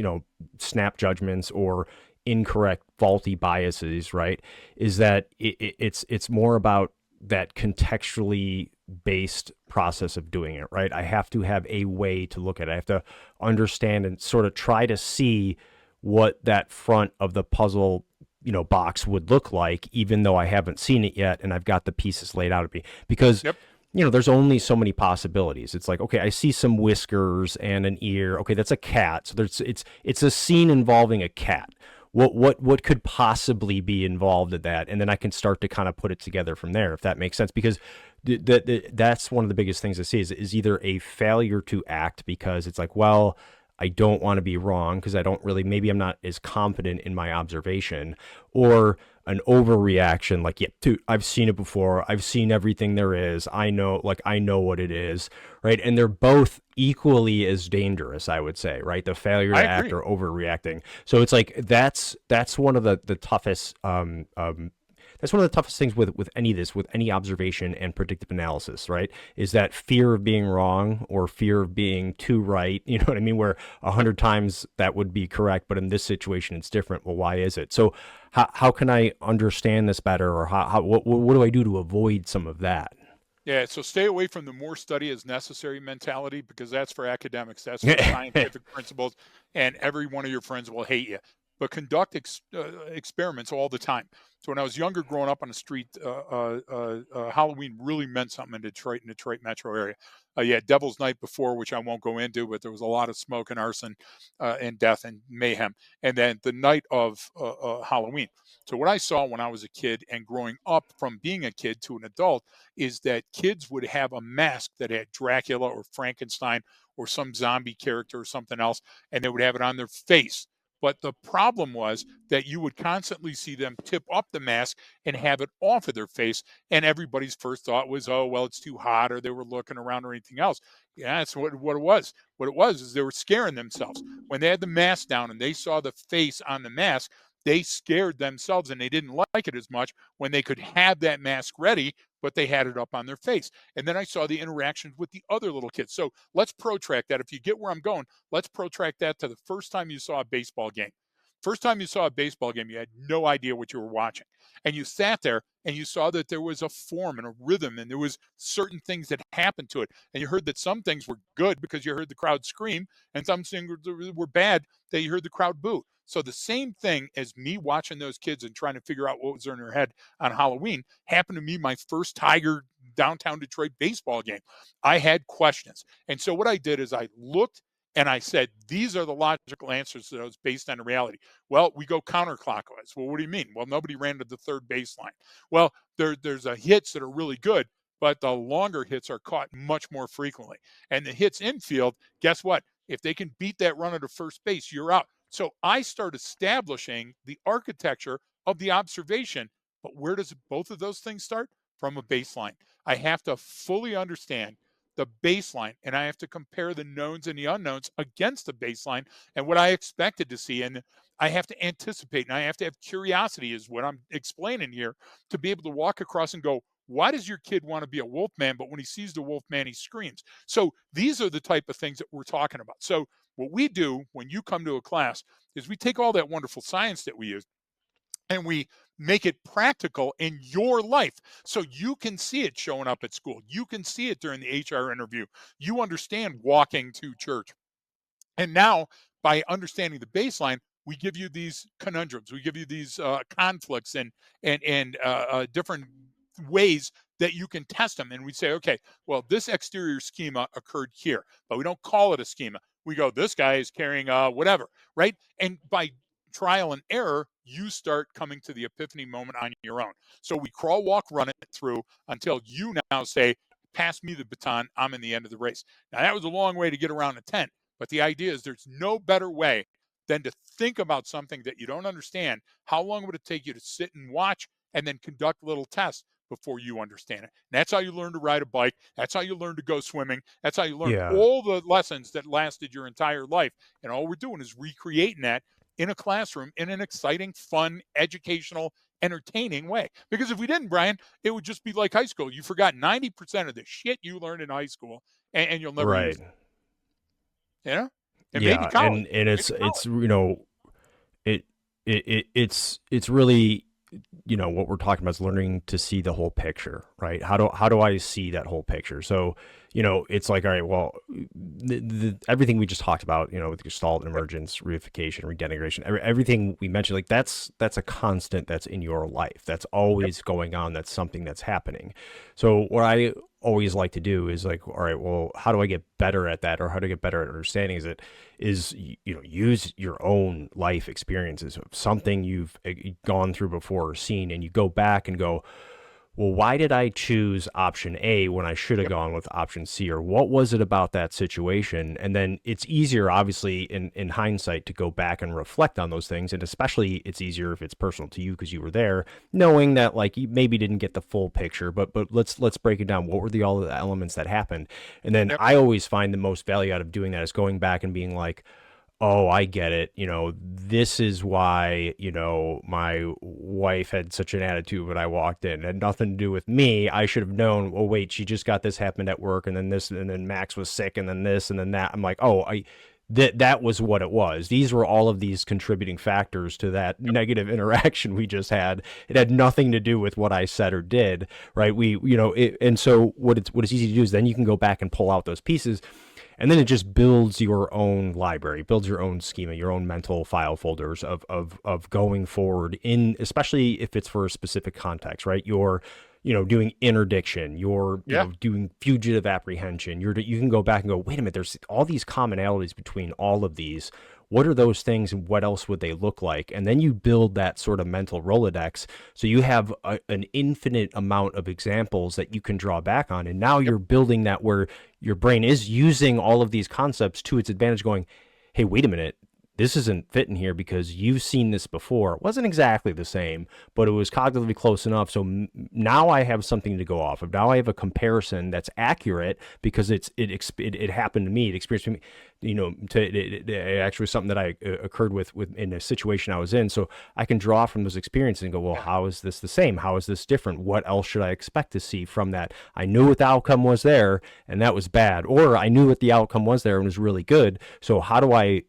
snap judgments or incorrect, faulty biases. Right? Is that it's more about that contextually based process of doing it, right? I have to have a way to look at it. I have to understand and sort of try to see what that front of the puzzle, box would look like, even though I haven't seen it yet and I've got the pieces laid out to me. Because yep. there's only so many possibilities. It's like, okay, I see some whiskers and an ear. Okay, that's a cat. So it's a scene involving a cat. What could possibly be involved in that? And then I can start to kind of put it together from there, if that makes sense. Because that's one of the biggest things I see is either a failure to act because it's like, well, I don't want to be wrong because I don't really, maybe I'm not as confident in my observation, or an overreaction like, yeah, dude, I've seen it before. I've seen everything there is. I know what it is, right? And they're both equally as dangerous, I would say, right? The failure I to act agree. or overreacting. So it's like that's one of the toughest that's one of the toughest things with any of this, with any observation and predictive analysis, right? Is that fear of being wrong or fear of being too right. You know what I mean? Where 100 times that would be correct, but in this situation it's different. Well, why is it? So how can I understand this better, or what do I do to avoid some of that? Yeah, so stay away from the more study is necessary mentality because that's for academics, that's for scientific principles, and every one of your friends will hate you. But conduct experiments all the time. So when I was younger, growing up on the street, Halloween really meant something in Detroit metro area. Yeah, Devil's Night before, which I won't go into, but there was a lot of smoke and arson and death and mayhem. And then the night of Halloween. So what I saw when I was a kid and growing up from being a kid to an adult is that kids would have a mask that had Dracula or Frankenstein or some zombie character or something else, and they would have it on their face. But the problem was that you would constantly see them tip up the mask and have it off of their face. And everybody's first thought was, oh, well, it's too hot, or they were looking around or anything else. Yeah, that's what it was. What it was is they were scaring themselves. When they had the mask down and they saw the face on the mask, they scared themselves and they didn't like it as much when they could have that mask ready, but they had it up on their face. And then I saw the interactions with the other little kids. So let's protract that. If you get where I'm going, let's protract that to the first time you saw a baseball game. First time you saw a baseball game, you had no idea what you were watching. And you sat there and you saw that there was a form and a rhythm and there was certain things that happened to it. And you heard that some things were good because you heard the crowd scream, and some things were bad that you heard the crowd boo. So the same thing as me watching those kids and trying to figure out what was in their head on Halloween happened to me my first Tiger downtown Detroit baseball game. I had questions. And so what I did is I looked and I said, these are the logical answers to those based on reality. Well, we go counterclockwise. Well, what do you mean? Well, nobody ran to the third baseline. Well, there's a hits that are really good, but the longer hits are caught much more frequently. And the hits infield, guess what? If they can beat that runner to first base, you're out. So I start establishing the architecture of the observation But where does both of those things start? From a baseline. I have to fully understand the baseline, and I have to compare the knowns and the unknowns against the baseline and what I expected to see. And I have to anticipate, and I have to have curiosity, is what I'm explaining here, to be able to walk across and go, why does your kid want to be a wolf man, but when he sees the wolf man, he screams? So these are the type of things that we're talking about. So what we do when you come to a class is we take all that wonderful science that we use and we make it practical in your life so you can see it showing up at school. You can see it during the HR interview. You understand walking to church. And now, by understanding the baseline, we give you these conundrums. We give you these conflicts and different ways that you can test them. And we say, okay, well, this exterior schema occurred here, but we don't call it a schema. We go, this guy is carrying whatever, right? And by trial and error, you start coming to the epiphany moment on your own. So we crawl, walk, run it through until you now say, pass me the baton. I'm in the end of the race. Now, that was a long way to get around a tent. But the idea is there's no better way than to think about something that you don't understand. How long would it take you to sit and watch and then conduct little tests before you understand it? And that's how you learn to ride a bike. That's how you learn to go swimming. That's how you learn Yeah. all the lessons that lasted your entire life. And all we're doing is recreating that in a classroom in an exciting, fun, educational, entertaining way. Because if we didn't, Brian, it would just be like high school. You forgot 90% of the shit you learned in high school and you'll never use Right. it. You know, and maybe Yeah. college, And maybe it's college. it it's really what we're talking about is learning to see the whole picture, right? How do I see that whole picture? So it's like, all right, well, everything we just talked about, with gestalt, Yep, emergence, reification, regeneration, everything we mentioned, like that's a constant that's in your life, that's yep, always going on, that's something that's happening. So what I always like to do is like, all right, well, how do I get better at that, or how to get better at understanding? Is use your own life experiences of something you've gone through before or seen, and you go back and go, well, why did I choose option A when I should have yep, gone with option C? Or what was it about that situation? And then it's easier, obviously, in hindsight, to go back and reflect on those things. And especially it's easier if it's personal to you because you were there, knowing that like you maybe didn't get the full picture, but let's break it down. What were all the elements that happened? And then yep, I always find the most value out of doing that is going back and being like, oh, I get it. This is why, my wife had such an attitude when I walked in. It had nothing to do with me. I should have known, oh, wait, she just got this happened at work, and then this, and then Max was sick, and then this, and then that. I'm like, oh, that was what it was. These were all of these contributing factors to that yep, negative interaction we just had. It had nothing to do with what I said or did, right? And so what it's easy to do is then you can go back and pull out those pieces, and then it just builds your own library, builds your own schema, your own mental file folders of going forward, in especially if it's for a specific context, right? You're doing interdiction, you're yeah, doing fugitive apprehension. You can go back and go, wait a minute, there's all these commonalities between all of these. What are those things, and what else would they look like? And then you build that sort of mental Rolodex, so you have an infinite amount of examples that you can draw back on. And now yep, you're building that where your brain is using all of these concepts to its advantage, going, hey, wait a minute, this isn't fitting here because you've seen this before. It wasn't exactly the same, but it was cognitively close enough. So now I have something to go off of. Now I have a comparison that's accurate because it happened to me. It experienced me. It actually was something that I occurred with in a situation I was in. So I can draw from those experiences and go, well, yeah, how is this the same? How is this different? What else should I expect to see from that? I knew what the outcome was there, and that was bad, or I knew what the outcome was there and was really good. So how do I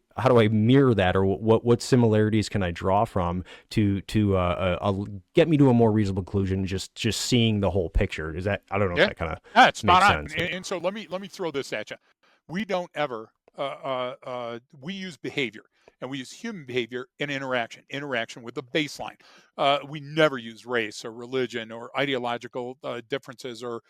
mirror that, or what similarities can I draw from to get me to a more reasonable conclusion? Just seeing the whole picture. Is that, I don't know if yeah. that kind of Yeah, it's spot makes on. sense, but And so let me throw this at you. We don't ever we use behavior, and we use human behavior in interaction with the baseline. We never use race or religion or ideological differences or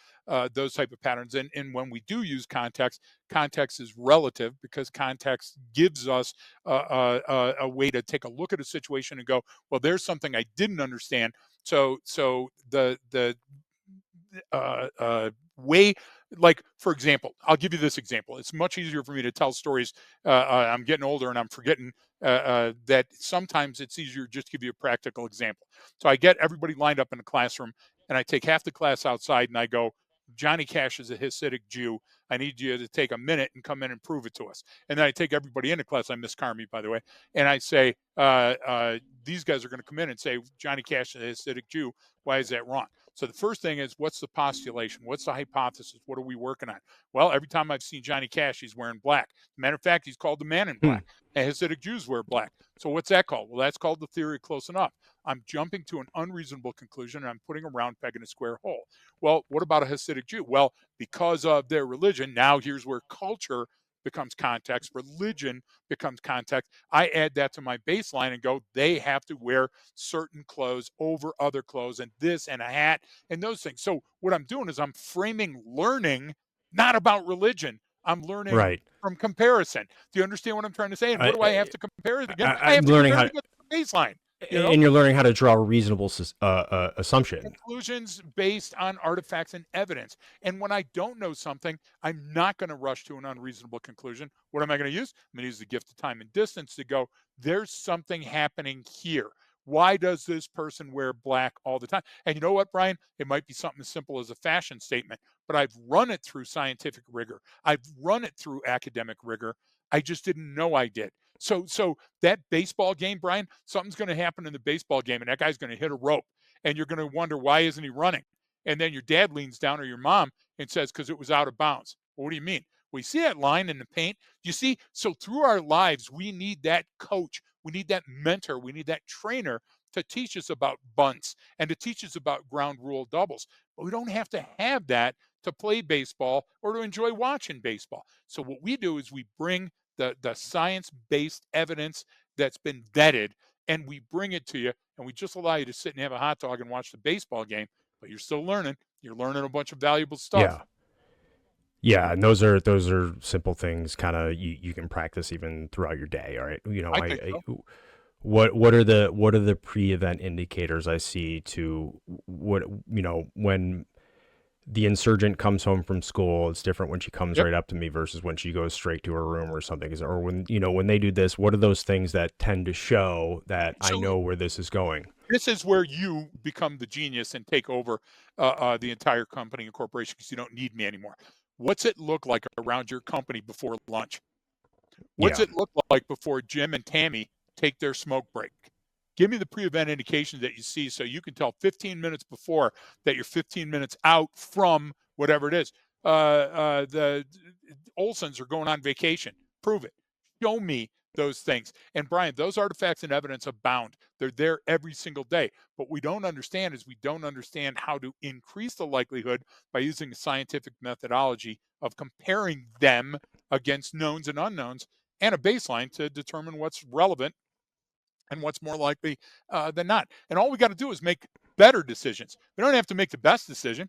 those type of patterns. And when we do use context, context is relative because context gives us a way to take a look at a situation and go, well, there's something I didn't understand. So way, like, for example, I'll give you this example. It's much easier for me to tell stories. I'm getting older and I'm forgetting that sometimes it's easier just to give you a practical example. So I get everybody lined up in the classroom, and I take half the class outside, and I go, Johnny Cash is a Hasidic Jew. I need you to take a minute and come in and prove it to us. And then I take everybody into class. I miss Carmi, by the way. And I say, these guys are going to come in and say, Johnny Cash is a Hasidic Jew. Why is that wrong? So the first thing is, what's the postulation? What's the hypothesis? What are we working on? Well, every time I've seen Johnny Cash, he's wearing black. Matter of fact, he's called the Man in Hmm. Black. And Hasidic Jews wear black. So what's that called? Well, that's called the theory of close enough. I'm jumping to an unreasonable conclusion, and I'm putting a round peg in a square hole. Well, what about a Hasidic Jew? Well, because of their religion, now here's where culture becomes context, religion becomes context. I add that to my baseline and go, they have to wear certain clothes over other clothes and this and a hat and those things. So what I'm doing is I'm framing learning not about religion. I'm learning Right. from comparison. Do you understand what I'm trying to say? And what do I have to compare it against? I I'm have to learning compare how, it against the baseline, you know? and you're learning how to draw a reasonable assumption. Conclusions based on artifacts and evidence. And when I don't know something, I'm not going to rush to an unreasonable conclusion. What am I going to use? I'm going to use the gift of time and distance to go, there's something happening here. Why does this person wear black all the time? And you know what, Brian? It might be something as simple as a fashion statement, but I've run it through scientific rigor. I've run it through academic rigor. I just didn't know I did. So that baseball game, Brian, something's going to happen in the baseball game, and that guy's going to hit a rope, and you're going to wonder, why isn't he running? And then your dad leans down, or your mom, and says, because it was out of bounds. Well, what do you mean? Well, you see that line in the paint? You see? So through our lives, we need that coach. We need that mentor. We need that trainer to teach us about bunts and to teach us about ground rule doubles. But we don't have to have that to play baseball or to enjoy watching baseball. So what we do is we bring the science-based evidence that's been vetted, and we bring it to you, and we just allow you to sit and have a hot dog and watch the baseball game, but you're still learning. You're learning a bunch of valuable stuff. Yeah. Yeah, and those are simple things kind of you can practice even throughout your day, all right? I think so. What are the pre-event indicators I see to what when the insurgent comes home from school, it's different when she comes Yep. right up to me versus when she goes straight to her room or something. Or when they do this, what are those things that tend to show that I So know where this is going? this is where you become the genius and take over the entire company and corporation because you don't need me anymore. What's it look like around your company before lunch? What's Yeah. it look like before Jim and Tammy take their smoke break? Give me the pre-event indications that you see so you can tell 15 minutes before that you're 15 minutes out from whatever it is. The Olsons are going on vacation. Prove it. Show me those things. And Brian, those artifacts and evidence abound. They're there every single day. But we don't understand is we don't understand how to increase the likelihood by using a scientific methodology of comparing them against knowns and unknowns and a baseline to determine what's relevant and what's more likely than not. And all we got to do is make better decisions. We don't have to make the best decision.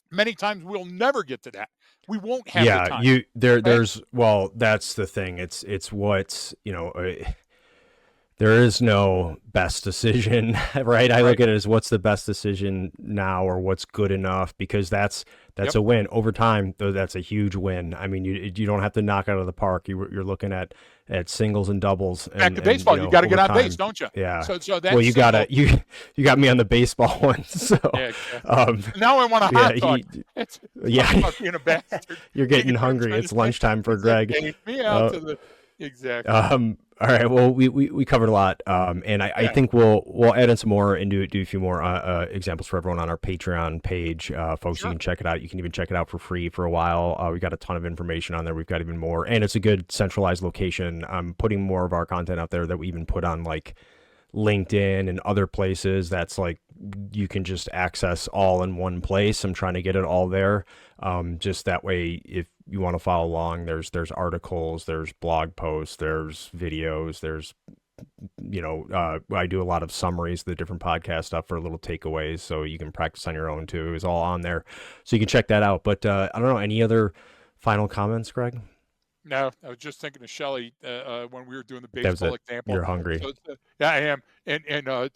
Many times we'll never get to that. We won't have the Yeah, time. you there Okay. there's well, that's the thing. It's what, there is no best decision, right? I Right. look at it as what's the best decision now or what's good enough because that's Yep. a win over time. Though that's a huge win. I mean, you don't have to knock out of the park. You're looking at singles and doubles Back to and baseball, you got to over get on base, time. don't you? Yeah. So Well, that signal. you got me on the baseball one. So, Yeah, exactly. um, Now I want a yeah, hot dog. It's talk yeah, about being a bastard. you're You getting get what I'm hungry. trying to It's say? lunchtime for It's like, Greg. take me out Uh, to the exactly. All right. Well, we covered a lot, and I Yeah. think we'll add in some more and do a few more examples for everyone on our Patreon page, folks. You Sure. can check it out. You can even check it out for free for a while. We got a ton of information on there. We've got even more, and it's a good centralized location. I'm putting more of our content out there that we even put on like LinkedIn and other places. That's like you can just access all in one place. I'm trying to get it all there. Just that way, if you want to follow along, there's articles, there's blog posts, there's videos, there's I do a lot of summaries of the different podcast stuff for little takeaways, so you can practice on your own too. It's all on there, so you can check that out. But I don't know, any other final comments, Greg? No, I was just thinking of Shelley when we were doing the That was baseball it. example. You're hungry. So yeah, I am. And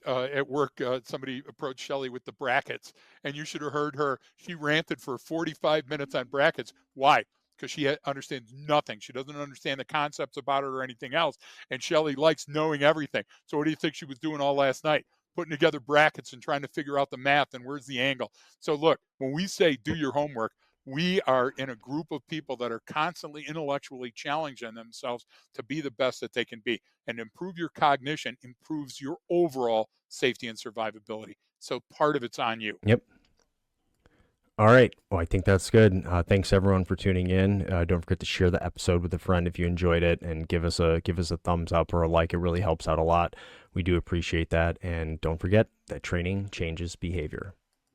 at work, somebody approached Shelley with the brackets, and you should have heard her. She ranted for 45 minutes on brackets. Why? because she understands nothing. She doesn't understand the concepts about it or anything else. And Shelly likes knowing everything. So what do you think she was doing all last night? Putting together brackets and trying to figure out the math and where's the angle. So look, when we say do your homework, we are in a group of people that are constantly intellectually challenging themselves to be the best that they can be. And improve your cognition improves your overall safety and survivability. So part of it's on you. Yep. All right. Well, I think that's good. Thanks everyone for tuning in. Don't forget to share the episode with a friend if you enjoyed it, and give us a thumbs up or a like. It really helps out a lot. We do appreciate that. And don't forget that training changes behavior.